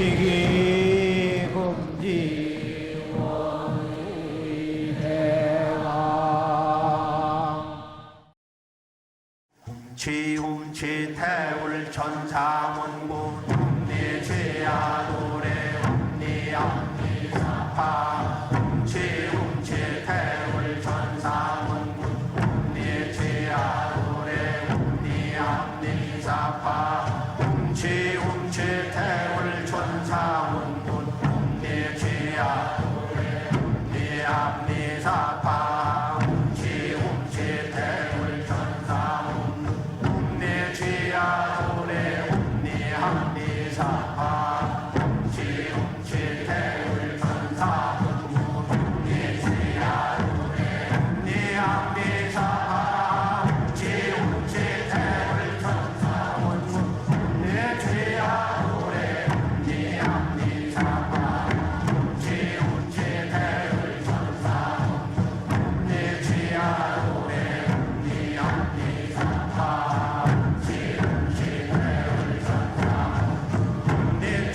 위기 금지 원우의 대왕 훔치 태울 천사문군 내 죄야 노래 내 앞니 사파 훔치 태울 천사문군 내 죄야 노래 내 앞니 사파 훔치 태울 천사문군 내 죄야 노래 내 앞니 사파 훔치 태울 천사문군 내 죄야 노래 내 앞니 사파 훔치 태울 천사문군 내 죄야 노래 내 앞니 사파 훔치 태울 천사문군 내 죄야 노래 내 앞니 사파 훔치 태울 천사문군 내 죄야 노래 내 앞니 사파 훔치 태울 천사문군 내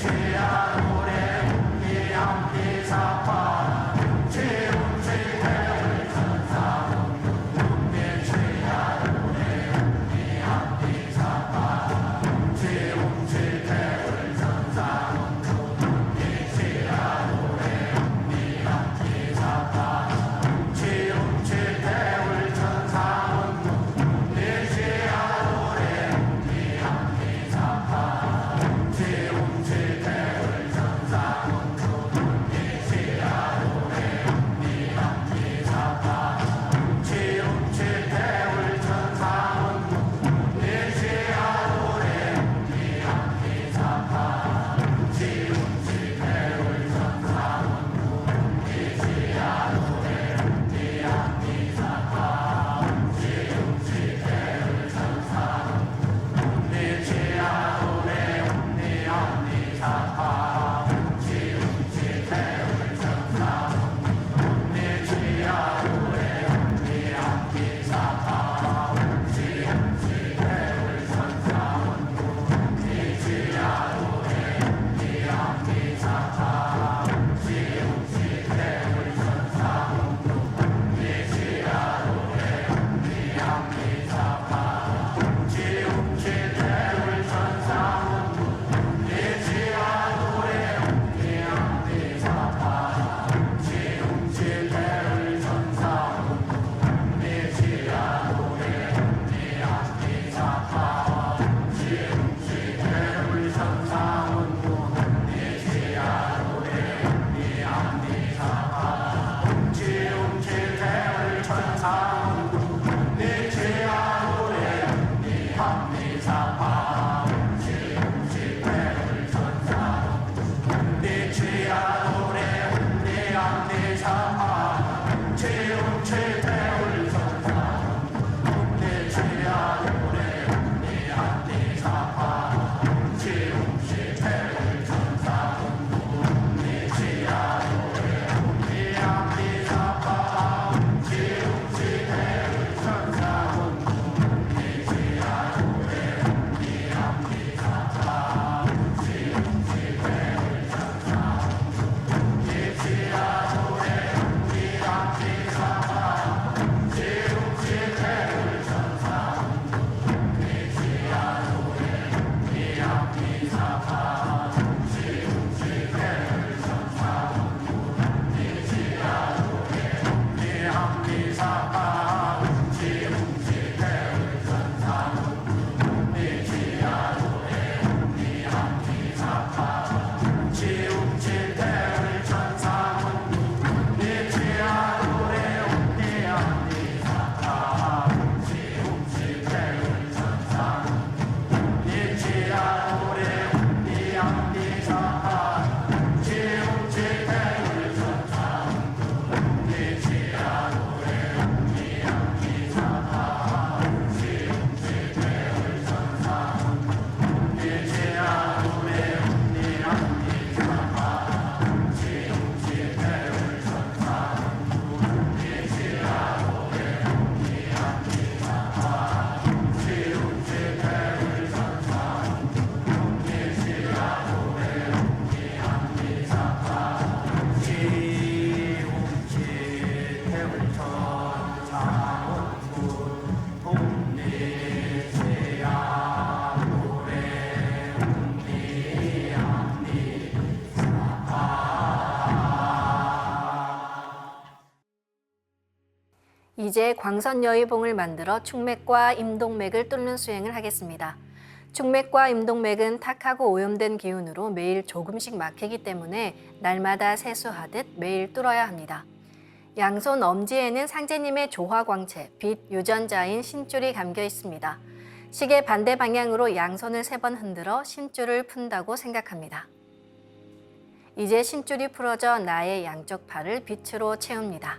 이제 광선여의봉을 만들어 충맥과 임동맥을 뚫는 수행을 하겠습니다. 충맥과 임동맥은 탁하고 오염된 기운으로 매일 조금씩 막히기 때문에 날마다 세수하듯 매일 뚫어야 합니다. 양손 엄지에는 상제님의 조화광채, 빛 유전자인 신줄이 감겨 있습니다. 시계 반대 방향으로 양손을 3번 흔들어 신줄을 푼다고 생각합니다. 이제 신줄이 풀어져 나의 양쪽 팔을 빛으로 채웁니다.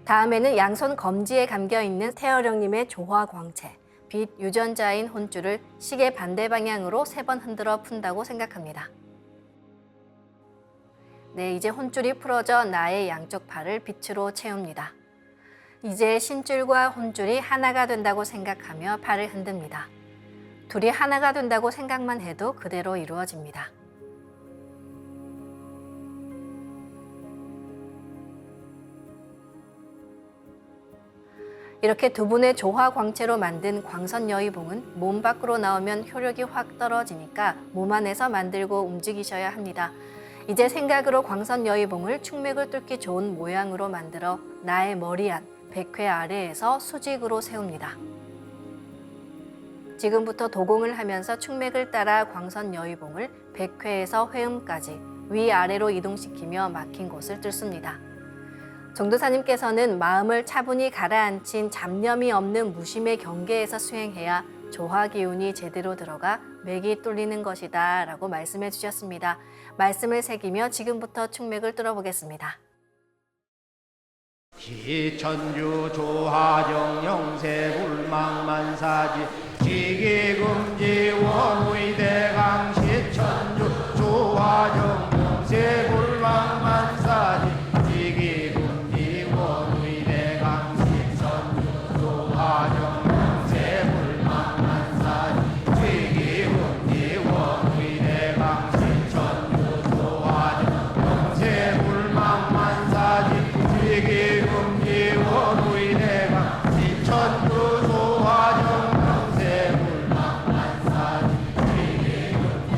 다음에는 양손 검지에 감겨 있는 태어령님의 조화광채, 빛 유전자인 혼줄을 시계 반대 방향으로 3번 흔들어 푼다고 생각합니다. 네, 이제 혼줄이 풀어져 나의 양쪽 팔을 빛으로 채웁니다. 이제 신줄과 혼줄이 하나가 된다고 생각하며 팔을 흔듭니다. 둘이 하나가 된다고 생각만 해도 그대로 이루어집니다. 이렇게 두 분의 조화 광채로 만든 광선여의봉은 몸 밖으로 나오면 효력이 확 떨어지니까 몸 안에서 만들고 움직이셔야 합니다. 이제 생각으로 광선여의봉을 충맥을 뚫기 좋은 모양으로 만들어 나의 머리 안, 백회 아래에서 수직으로 세웁니다. 지금부터 도공을 하면서 충맥을 따라 광선여의봉을 백회에서 회음까지 위아래로 이동시키며 막힌 곳을 뚫습니다. 정도사님께서는 마음을 차분히 가라앉힌 잡념이 없는 무심의 경계에서 수행해야 조화 기운이 제대로 들어가 맥이 뚫리는 것이다 라고 말씀해 주셨습니다. 말씀을 새기며 지금부터 충맥을 뚫어보겠습니다. 시천주 조화정 영세불망만사지 지기금지 원의대강 시천주 조화정 영세불망만사지 지기금지 원의대강 시천주 조화정 영세불망만사지 지기금지 원의대강 시천주 조화정 영세불망만사지 지기금지 원의대강 시천주 조화정 영세불망만사지 지기금지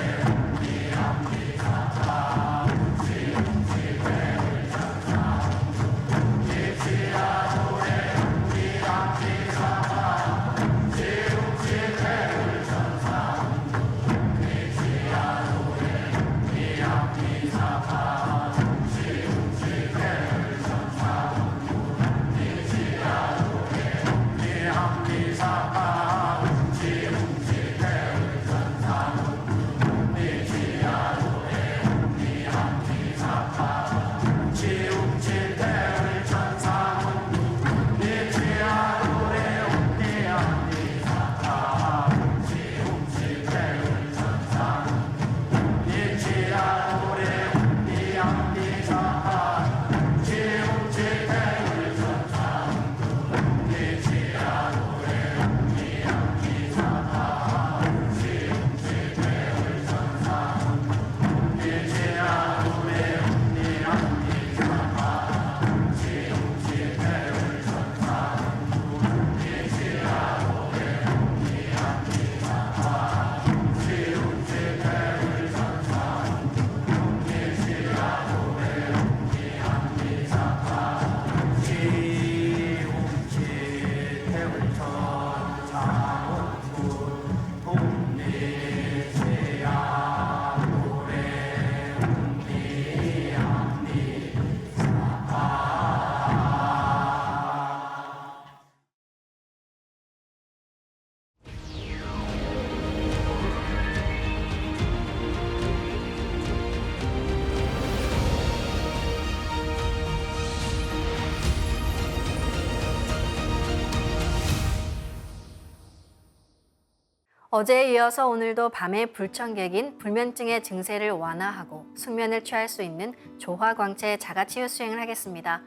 어제에 이어서 오늘도 밤에 불청객인 불면증의 증세를 완화하고 숙면을 취할 수 있는 조화광채 자가치유 수행을 하겠습니다.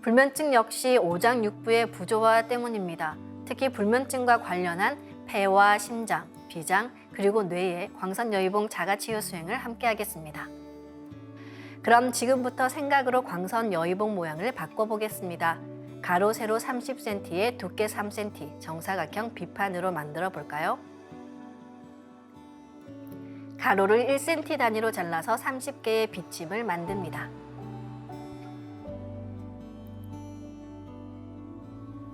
불면증 역시 오장육부의 부조화 때문입니다. 특히 불면증과 관련한 폐와 심장, 비장, 그리고 뇌의 광선여의봉 자가치유 수행을 함께 하겠습니다. 그럼 지금부터 생각으로 광선여의봉 모양을 바꿔보겠습니다. 가로 세로 30cm에 두께 3cm 정사각형 비판으로 만들어 볼까요? 가로를 1cm 단위로 잘라서 30개의 비침을 만듭니다.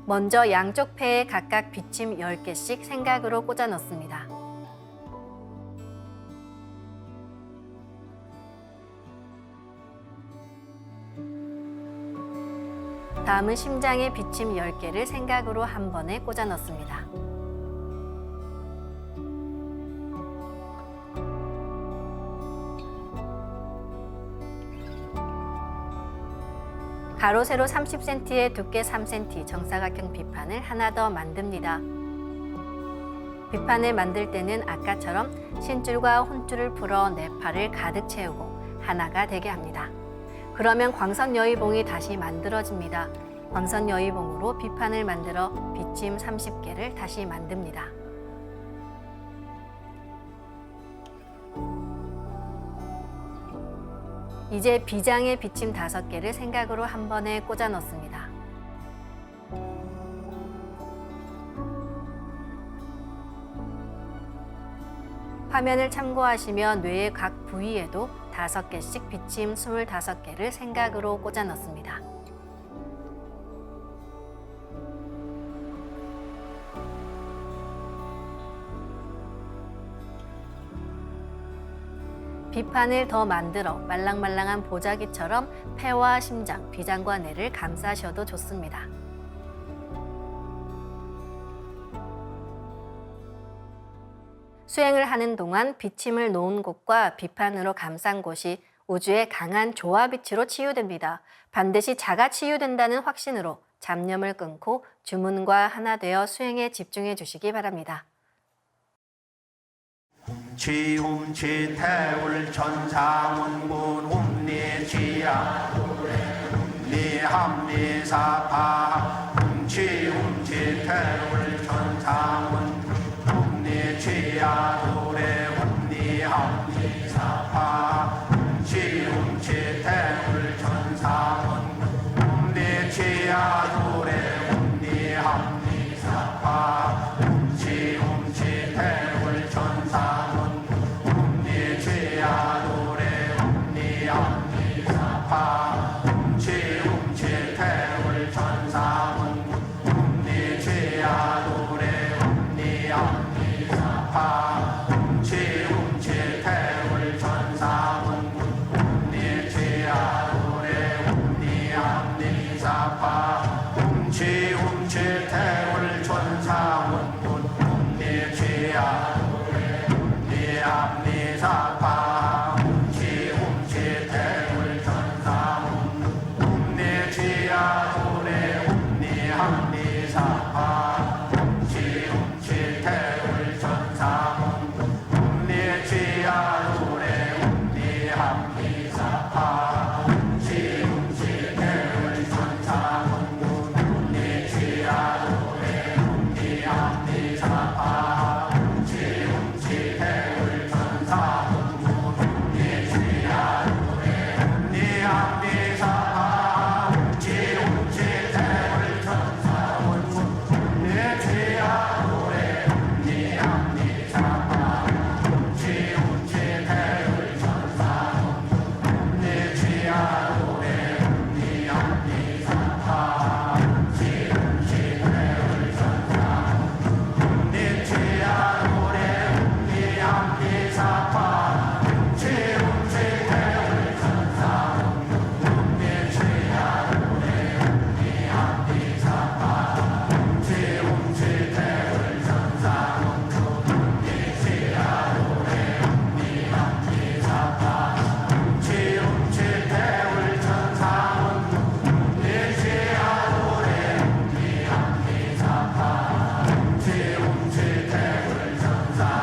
먼저 양쪽 폐에 각각 비침 10개씩 생각으로 꽂아 넣습니다. 다음은 심장에 비침 10개를 생각으로 한 번에 꽂아 넣습니다. 가로 세로 30cm에 두께 3cm 정사각형 비판을 하나 더 만듭니다. 비판을 만들 때는 아까처럼 신줄과 혼줄을 풀어 네 팔을 가득 채우고 하나가 되게 합니다. 그러면 광선여의봉이 다시 만들어집니다. 광선여의봉으로 비판을 만들어 비침 30개를 다시 만듭니다. 이제 비장의 비침 5개를 생각으로 한 번에 꽂아 넣습니다. 화면을 참고하시며 뇌의 각 부위에도 5개씩 비침 25개를 생각으로 꽂아 넣습니다. 비판을 더 만들어 말랑말랑한 보자기처럼 폐와 심장, 비장과 뇌를 감싸셔도 좋습니다. 수행을 하는 동안 비침을 놓은 곳과 비판으로 감싼 곳이 우주의 강한 조화빛으로 치유됩니다. 반드시 자가 치유된다는 확신으로 잡념을 끊고 주문과 하나 되어 수행에 집중해 주시기 바랍니다. 지움치 태울 천상운군 움니지야 니함니사파 지움치 태울 천상운 움니지야 도래 움니함니사파 지움치 태울 천상운 움니지야 도래 움니함니사파 지움치 태울 천상운 지움치 태울 천상운 움니지야 도래 움니함니사파 지움치 태울 천상운 움니지야 도래 움니함니사파 지움치 태울 천상운 움니지야 도래 움니함니사파 지움치 태울 천상운 움니지야 도래 움니함니사파 지움치 태울 천상운 움니지야 도래 움니함니사파 지움치 태울 천상운 움니지야 도래 움니함니사파 지움치 태울 천상운 움니지야 도래 움니함니사파 지움치 태울 천상운 움니지야 도래 움니함니사파 지움치 태울 천상운 움니지야 도래 움니함니사파 지움치 태울 천상운 움니지야 도래 움니함니사파 지움치 태울 천상운 움니지야 도래 움니함니사파 지움치 태울 천상운 움니지야 도래 움니함니사파 지움치 태울 천상운 움니지야 도래 움니함니사파 지움치 태울 천상운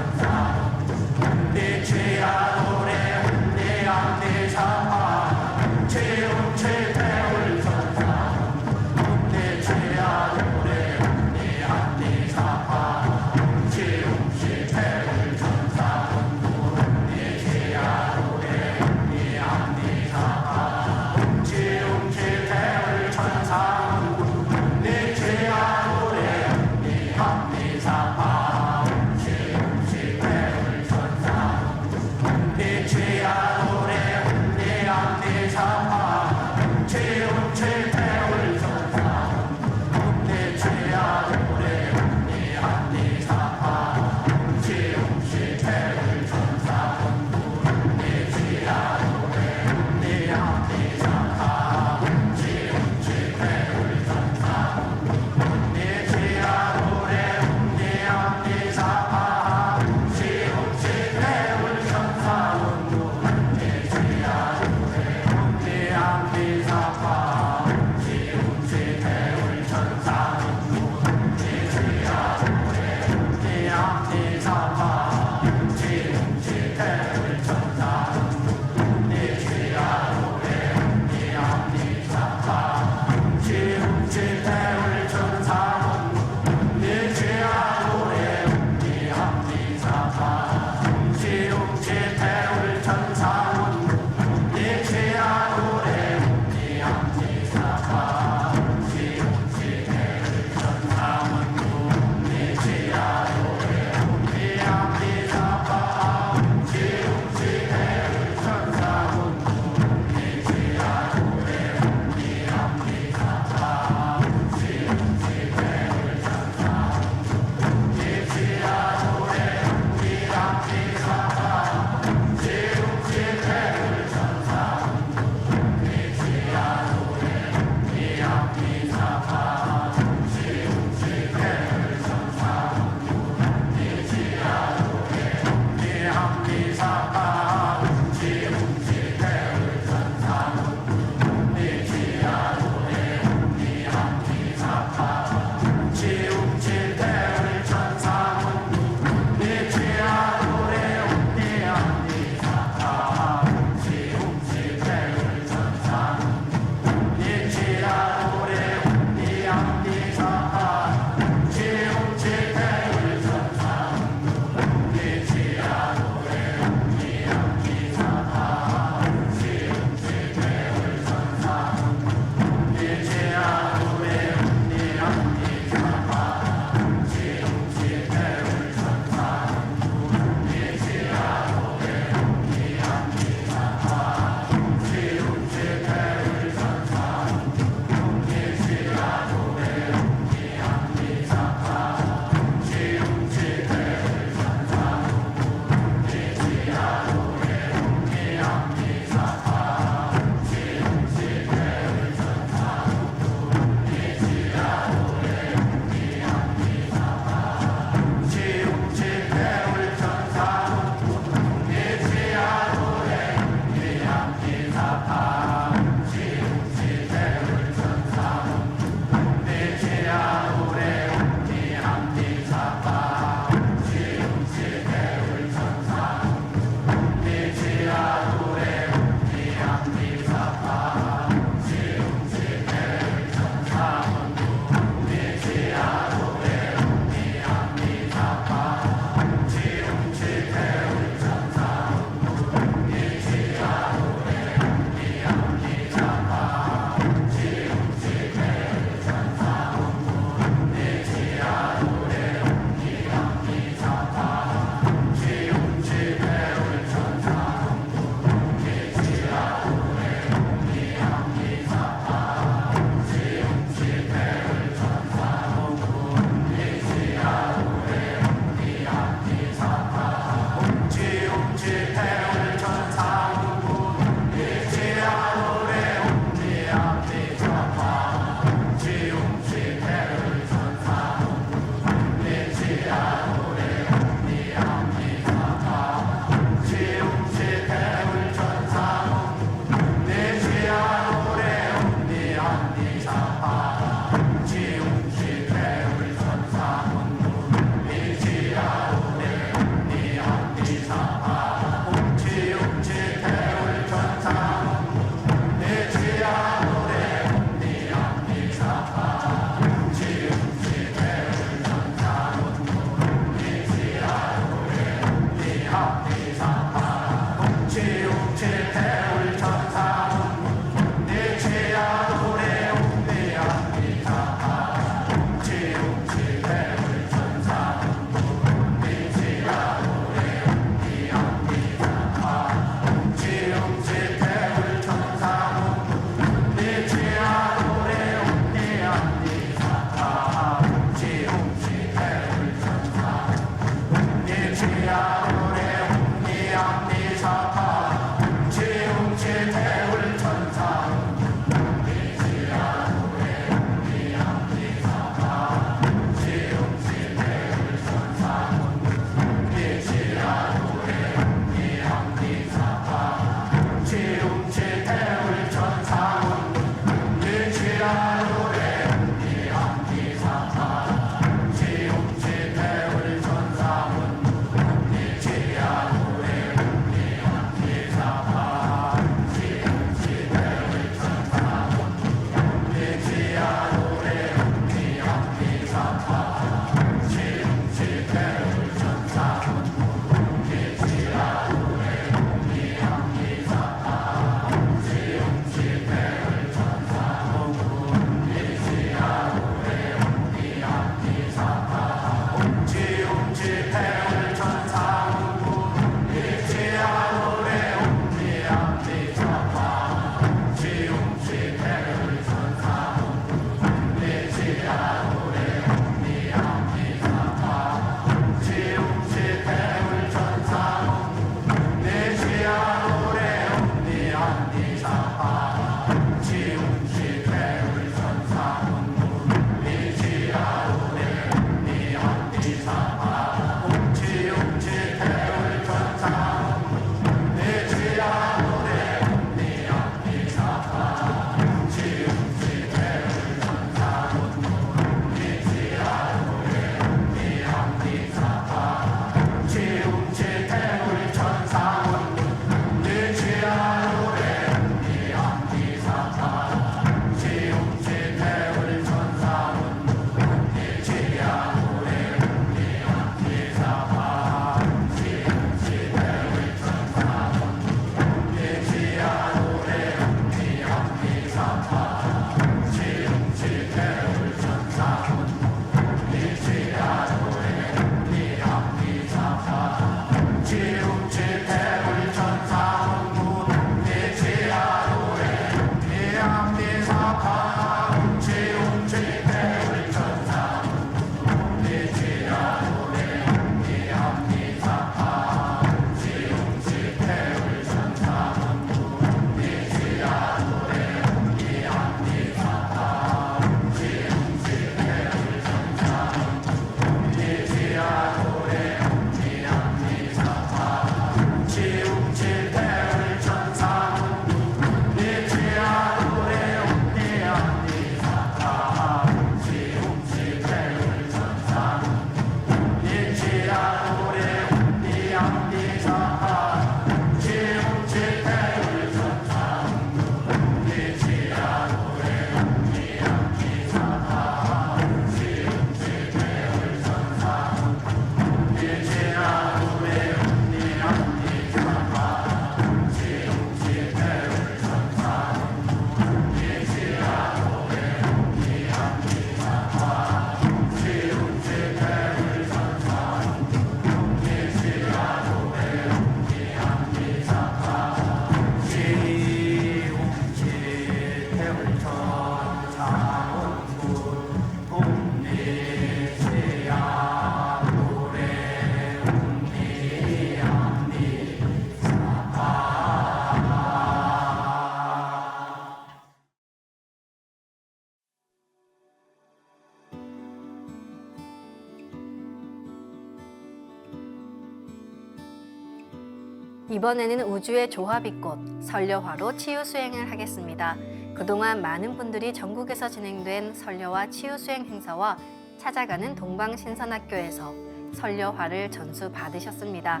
이번에는 우주의 조합이 꽃 설려화로 치유 수행을 하겠습니다. 그동안 많은 분들이 전국에서 진행된 설려화 치유 수행 행사와 찾아가는 동방신선학교에서 설려화를 전수 받으셨습니다.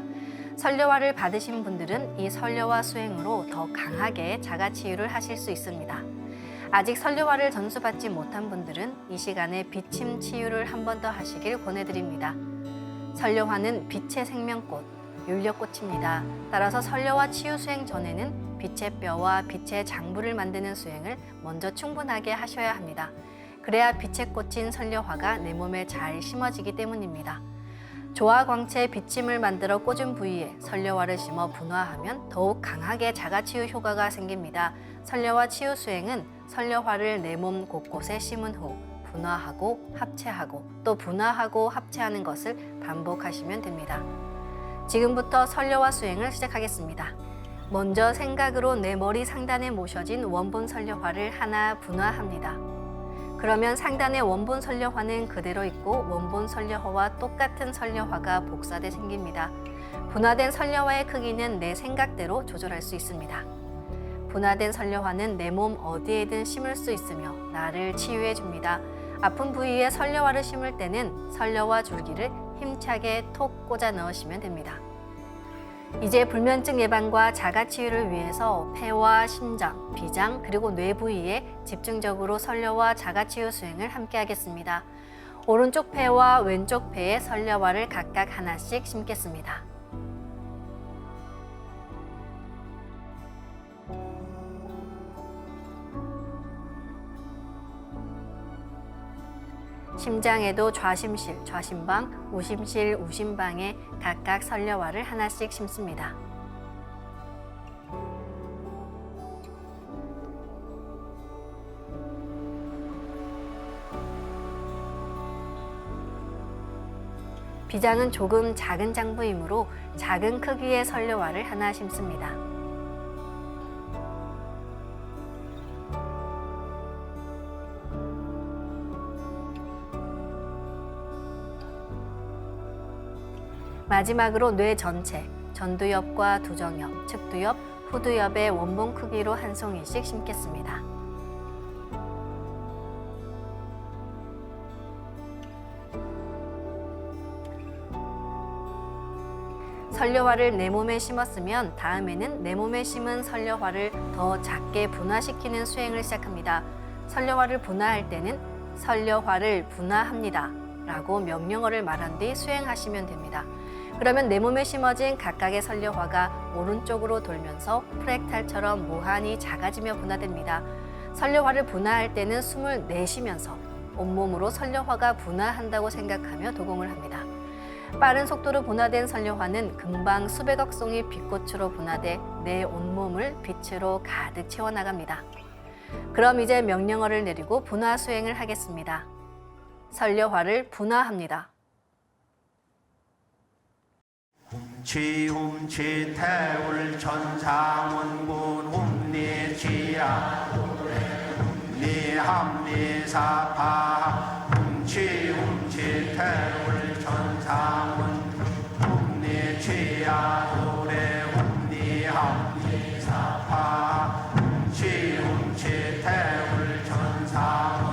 설려화를 받으신 분들은 이 설려화 수행으로 더 강하게 자가치유를 하실 수 있습니다. 아직 설려화를 전수받지 못한 분들은 이 시간에 비침 치유를 한 번 더 하시길 권해드립니다. 설려화는 빛의 생명꽃, 율력꽃입니다. 따라서 설려화 치유 수행 전에는 빛의 뼈와 빛의 장부를 만드는 수행을 먼저 충분하게 하셔야 합니다. 그래야 빛의 꽃인 설려화가 내 몸에 잘 심어지기 때문입니다. 조화광채 비침을 만들어 꽂은 부위에 설려화를 심어 분화하면 더욱 강하게 자가치유 효과가 생깁니다. 설려화 치유 수행은 설려화를 내 몸 곳곳에 심은 후 분화하고 합체하고 또 분화하고 합체하는 것을 반복하시면 됩니다. 지금부터 설려화 수행을 시작하겠습니다. 먼저 생각으로 내 머리 상단에 모셔진 원본 설려화를 하나 분화합니다. 그러면 상단의 원본 설려화는 그대로 있고 원본 설려화와 똑같은 설려화가 복사돼 생깁니다. 분화된 설려화의 크기는 내 생각대로 조절할 수 있습니다. 분화된 설려화는 내 몸 어디에든 심을 수 있으며 나를 치유해 줍니다. 아픈 부위에 설려화를 심을 때는 설려화 줄기를 힘차게 톡 꽂아 넣으시면 됩니다. 이제 불면증 예방과 자가치유를 위해서 폐와 심장, 비장, 그리고 뇌 부위에 집중적으로 설려화 자가치유 수행을 함께 하겠습니다. 오른쪽 폐와 왼쪽 폐에 설려화를 각각 하나씩 심겠습니다. 심장에도 좌심실, 좌심방, 우심실, 우심방에 각각 설려화를 하나씩 심습니다. 비장은 조금 작은 장부이므로 작은 크기의 설려화를 하나 심습니다. 마지막으로 뇌 전체, 전두엽과 두정엽, 측두엽, 후두엽의 원본 크기로 한 송이씩 심겠습니다. 설려화를 내 몸에 심었으면 다음에는 내 몸에 심은 설려화를 더 작게 분화시키는 수행을 시작합니다. 설려화를 분화할 때는 설려화를 분화합니다 라고 명령어를 말한 뒤 수행하시면 됩니다. 그러면 내 몸에 심어진 각각의 설려화가 오른쪽으로 돌면서 프랙탈처럼 무한히 작아지며 분화됩니다. 설려화를 분화할 때는 숨을 내쉬면서 온몸으로 설려화가 분화한다고 생각하며 도공을 합니다. 빠른 속도로 분화된 설려화는 금방 수백억 송이 빛꽃으로 분화돼 내 온몸을 빛으로 가득 채워나갑니다. 그럼 이제 명령어를 내리고 분화 수행을 하겠습니다. 설려화를 분화합니다. 훔치 태울 천상원군 훔리지야 훔리합리사파 훔치 태울 천상원 훔리지야 도래 훔리합리사파 훔치 태울 천상원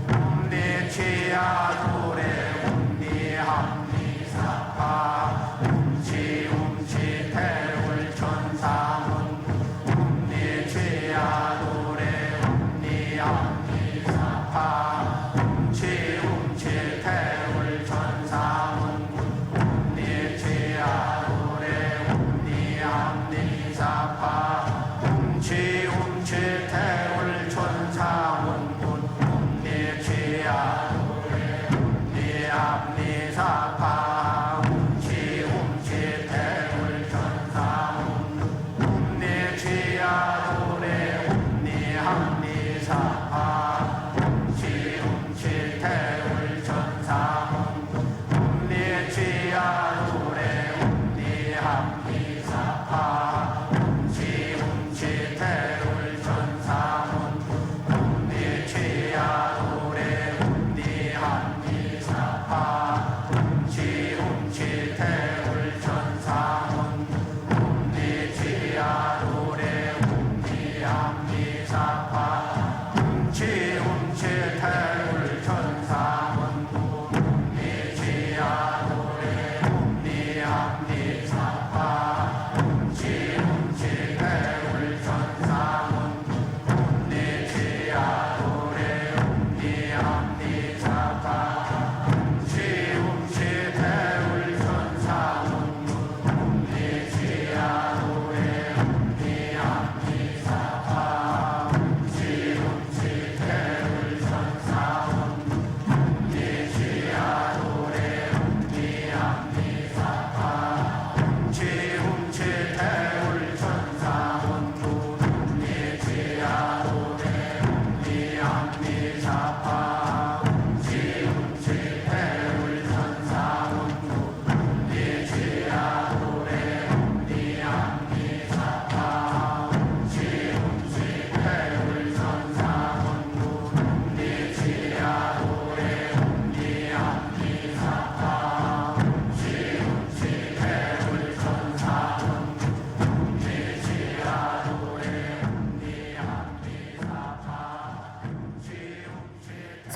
훔리지야 도래 훔리합리사파 태울 천상은 훔리죄야 도래 훔리합리사파 훔치 태울 천상은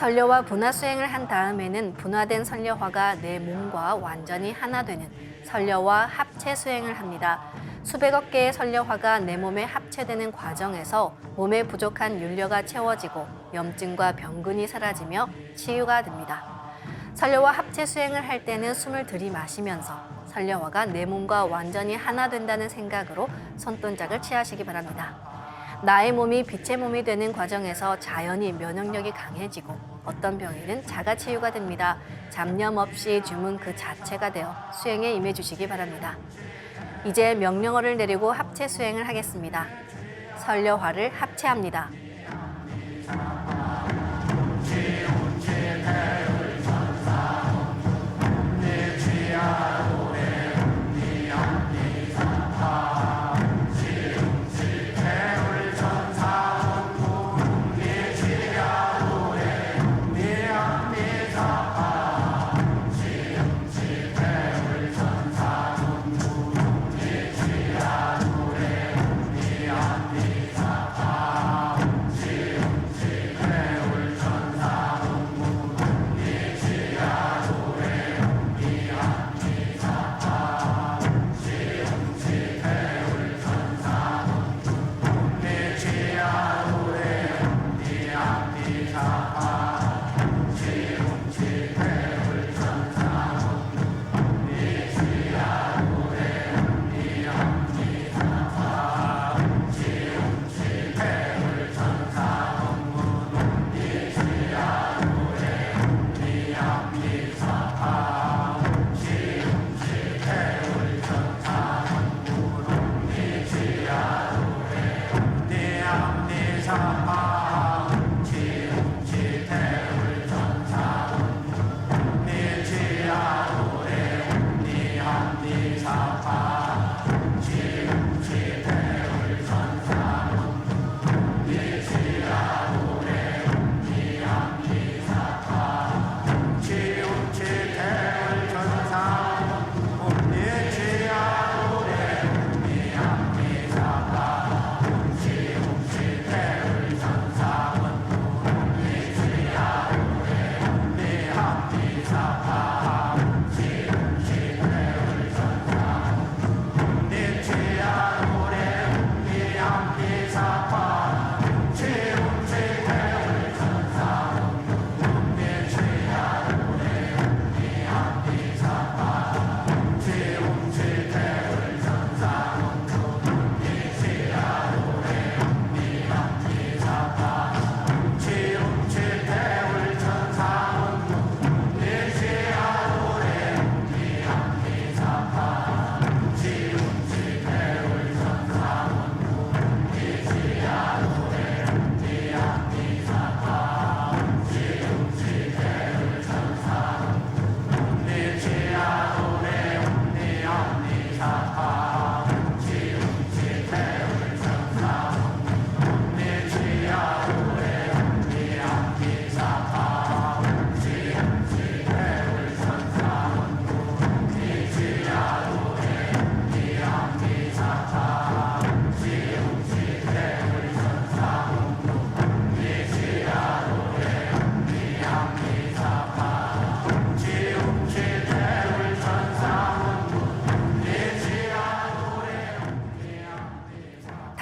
선려와 분화 수행을 한 다음에는 분화된 선려화가 내 몸과 완전히 하나 되는 선려와 합체 수행을 합니다. 수백억 개의 선려화가 내 몸에 합체되는 과정에서 몸에 부족한 윤려가 채워지고 염증과 병근이 사라지며 치유가 됩니다. 선려와 합체 수행을 할 때는 숨을 들이마시면서 선려화가 내 몸과 완전히 하나 된다는 생각으로 손동작을 취하시기 바랍니다. 나의 몸이 빛의 몸이 되는 과정에서 자연히 면역력이 강해지고 어떤 병에는 자가치유가 됩니다. 잡념 없이 주문 그 자체가 되어 수행에 임해주시기 바랍니다. 이제 명령어를 내리고 합체 수행을 하겠습니다. 선려화를 합체합니다.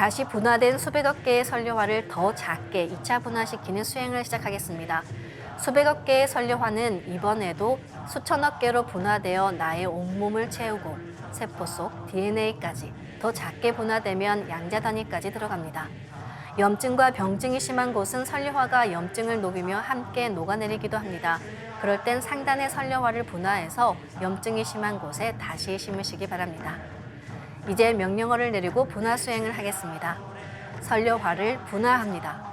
다시 분화된 수백억 개의 선료화를 더 작게 2차 분화시키는 수행을 시작하겠습니다. 수백억 개의 선료화는 이번에도 수천억 개로 분화되어 나의 온몸을 채우고 세포 속 DNA까지 더 작게 분화되면 양자 단위까지 들어갑니다. 염증과 병증이 심한 곳은 선료화가 염증을 녹이며 함께 녹아내리기도 합니다. 그럴 땐 상단의 선료화를 분화해서 염증이 심한 곳에 다시 심으시기 바랍니다. 이제 명령어를 내리고 분화 수행을 하겠습니다. 선료화를 분화합니다.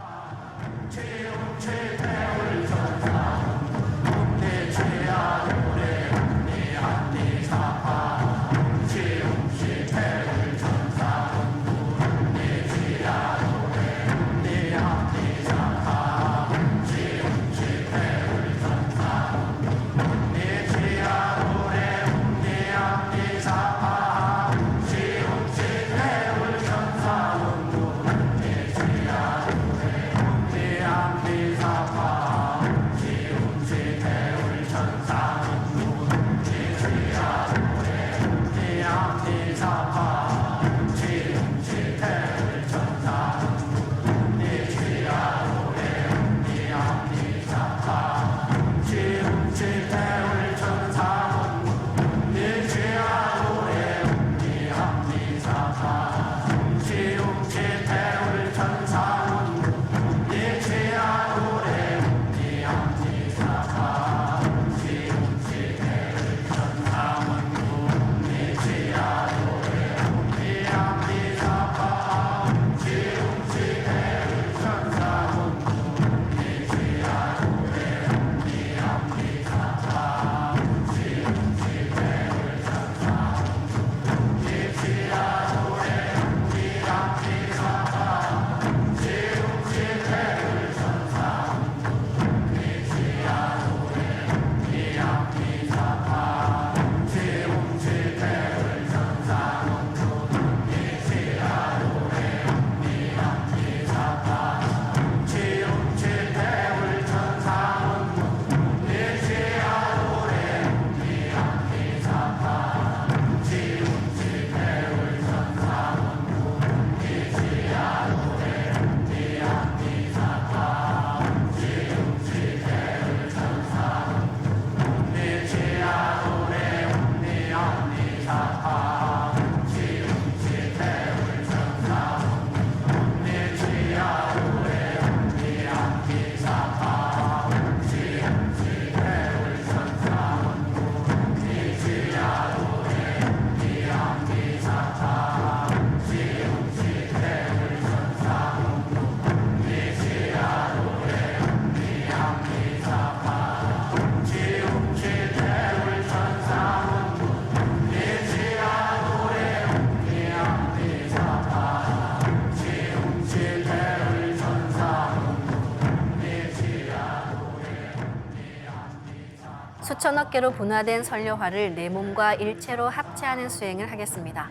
수천억 개로 분화된 선료화를 내 몸과 일체로 합체하는 수행을 하겠습니다.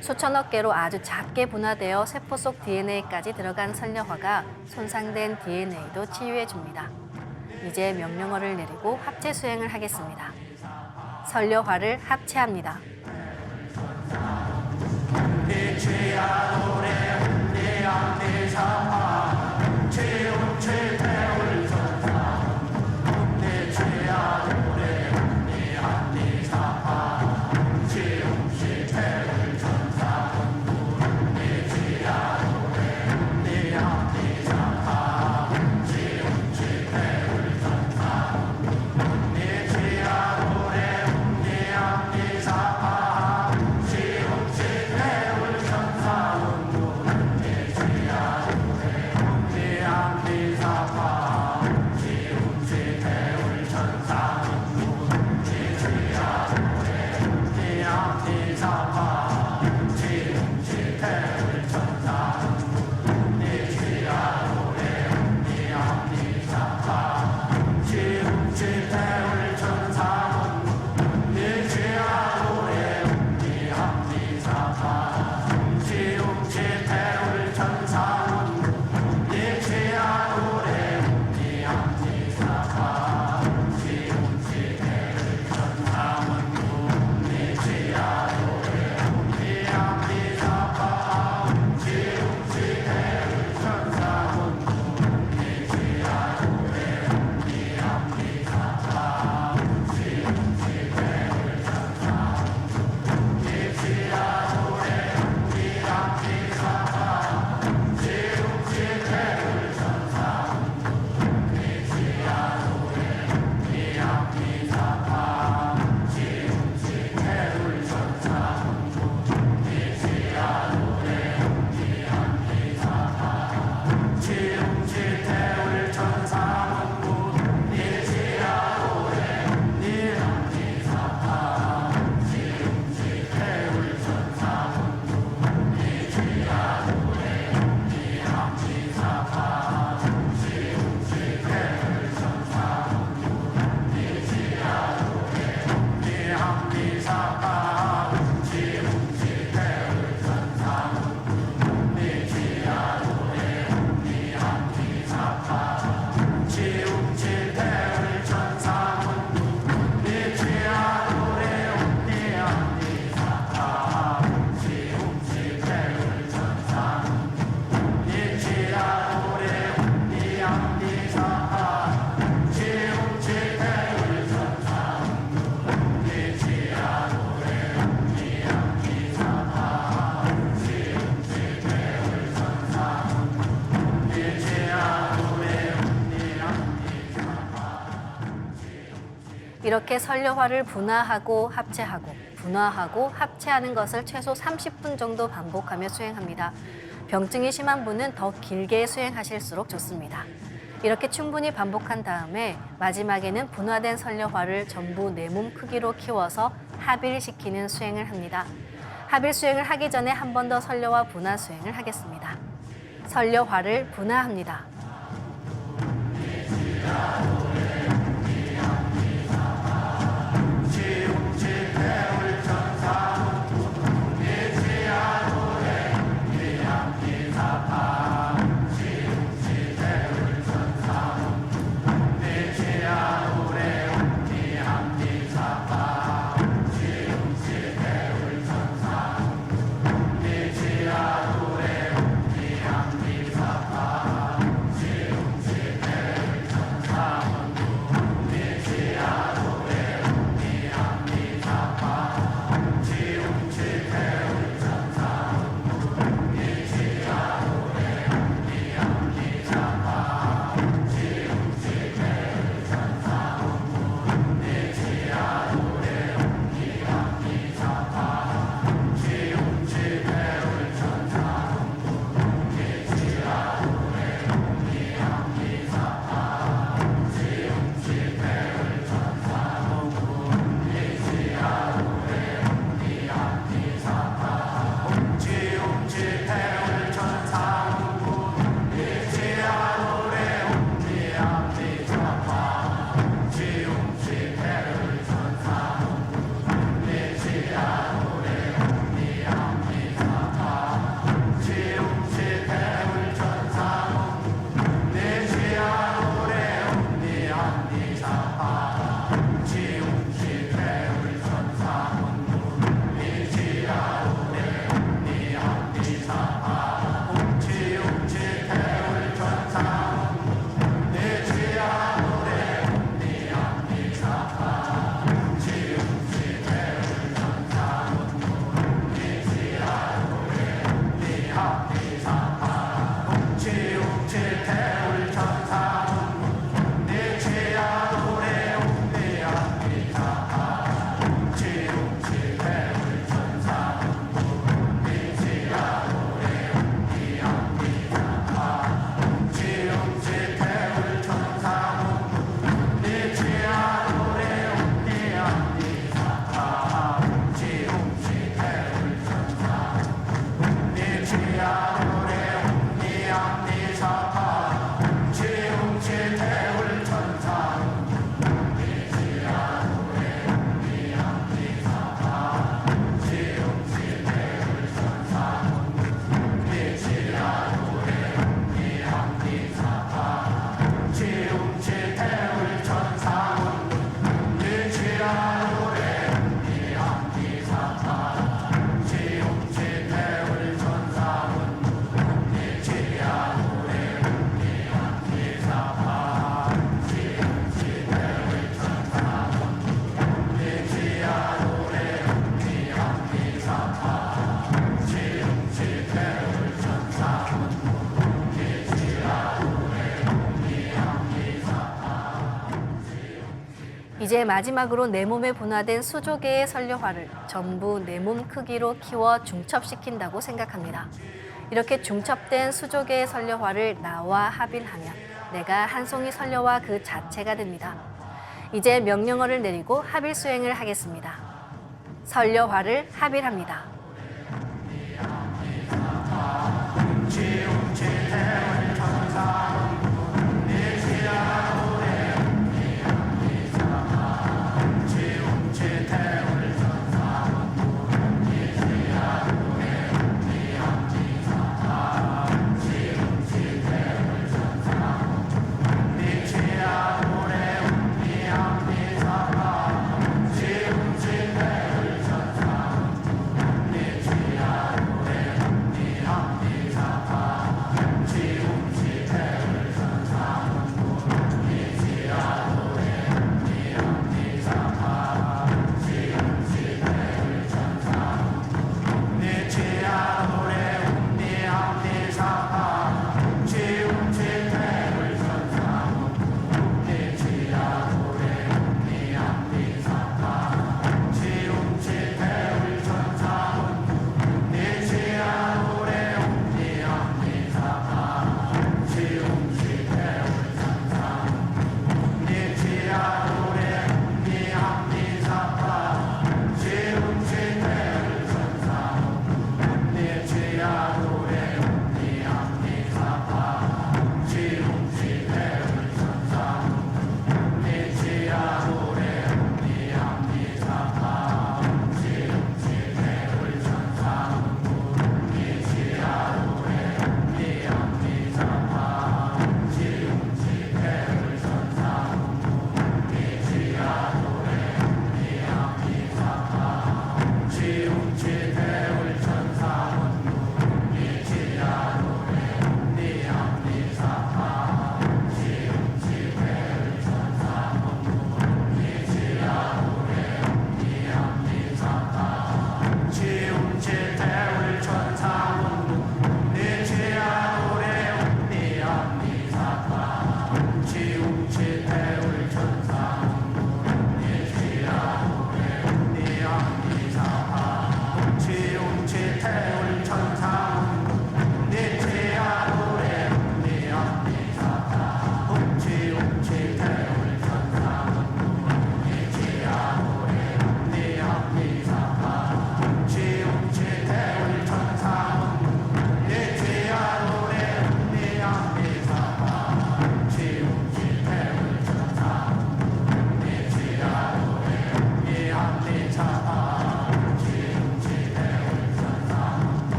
수천억 개로 아주 작게 분화되어 세포 속 DNA까지 들어간 선료화가 손상된 DNA도 치유해 줍니다. 이제 명령어를 내리고 합체 수행을 하겠습니다. 선료화를 합체합니다. 이렇게 설려화를 분화하고 합체하고 분화하고 합체하는 것을 최소 30분 정도 반복하며 수행합니다. 병증이 심한 분은 더 길게 수행하실수록 좋습니다. 이렇게 충분히 반복한 다음에 마지막에는 분화된 설려화를 전부 내 몸 크기로 키워서 합일시키는 수행을 합니다. 합일 수행을 하기 전에 한 번 더 설려화 분화 수행을 하겠습니다. 설려화를 분화합니다. 이제 마지막으로 내 몸에 분화된 수조개의 설려화를 전부 내 몸 크기로 키워 중첩시킨다고 생각합니다. 이렇게 중첩된 수조개의 설려화를 나와 합일하면 내가 한 송이 설려화 그 자체가 됩니다. 이제 명령어를 내리고 합일 수행을 하겠습니다. 설려화를 합일합니다.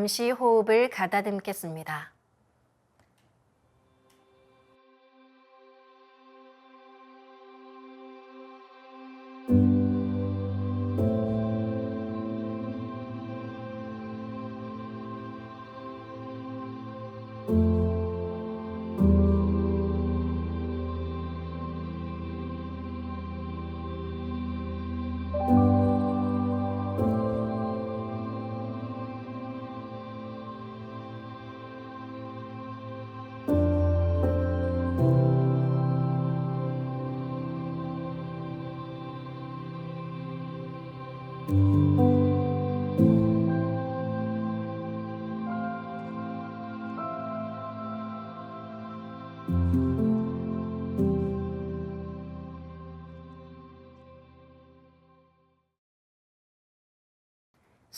잠시 호흡을 가다듬겠습니다.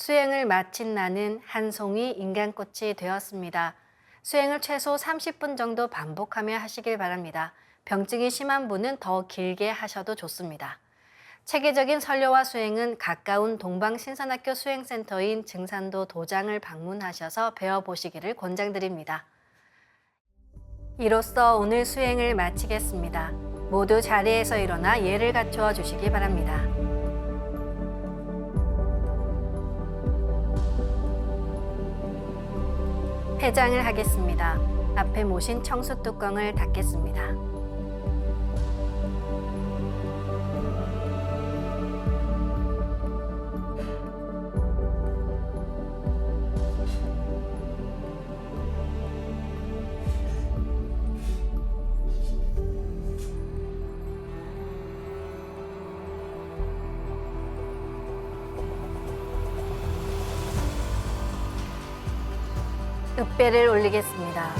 수행을 마친 나는 한 송이 인간꽃이 되었습니다. 수행을 최소 30분 정도 반복하며 하시길 바랍니다. 병증이 심한 분은 더 길게 하셔도 좋습니다. 체계적인 설료와 수행은 가까운 동방신선학교 수행센터인 증산도 도장을 방문하셔서 배워보시기를 권장드립니다. 이로써 오늘 수행을 마치겠습니다. 모두 자리에서 일어나 예를 갖추어 주시기 바랍니다. 회장을 하겠습니다. 앞에 모신 청수 뚜껑을 닫겠습니다. 읍배를 올리겠습니다.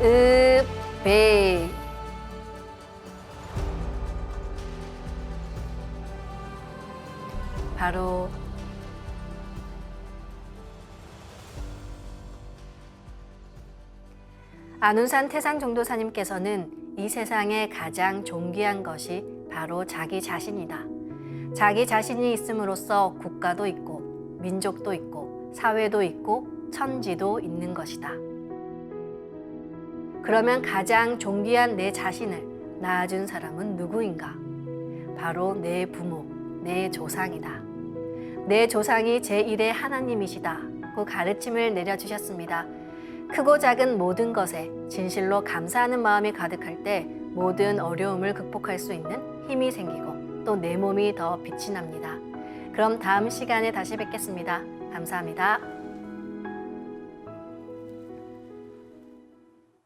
읍배. 바로 안운산 태산종도사님께서는 이 세상에 가장 존귀한 것이 바로 자기 자신이다. 자기 자신이 있음으로써 국가도 있고 민족도 있고 사회도 있고 천지도 있는 것이다. 그러면 가장 존귀한 내 자신을 낳아준 사람은 누구인가? 바로 내 부모, 내 조상이다. 내 조상이 제1의 하나님이시다. 그 가르침을 내려주셨습니다. 크고 작은 모든 것에 진실로 감사하는 마음이 가득할 때 모든 어려움을 극복할 수 있는 힘이 생기고 또 내 몸이 더 빛이 납니다. 그럼 다음 시간에 다시 뵙겠습니다. 감사합니다.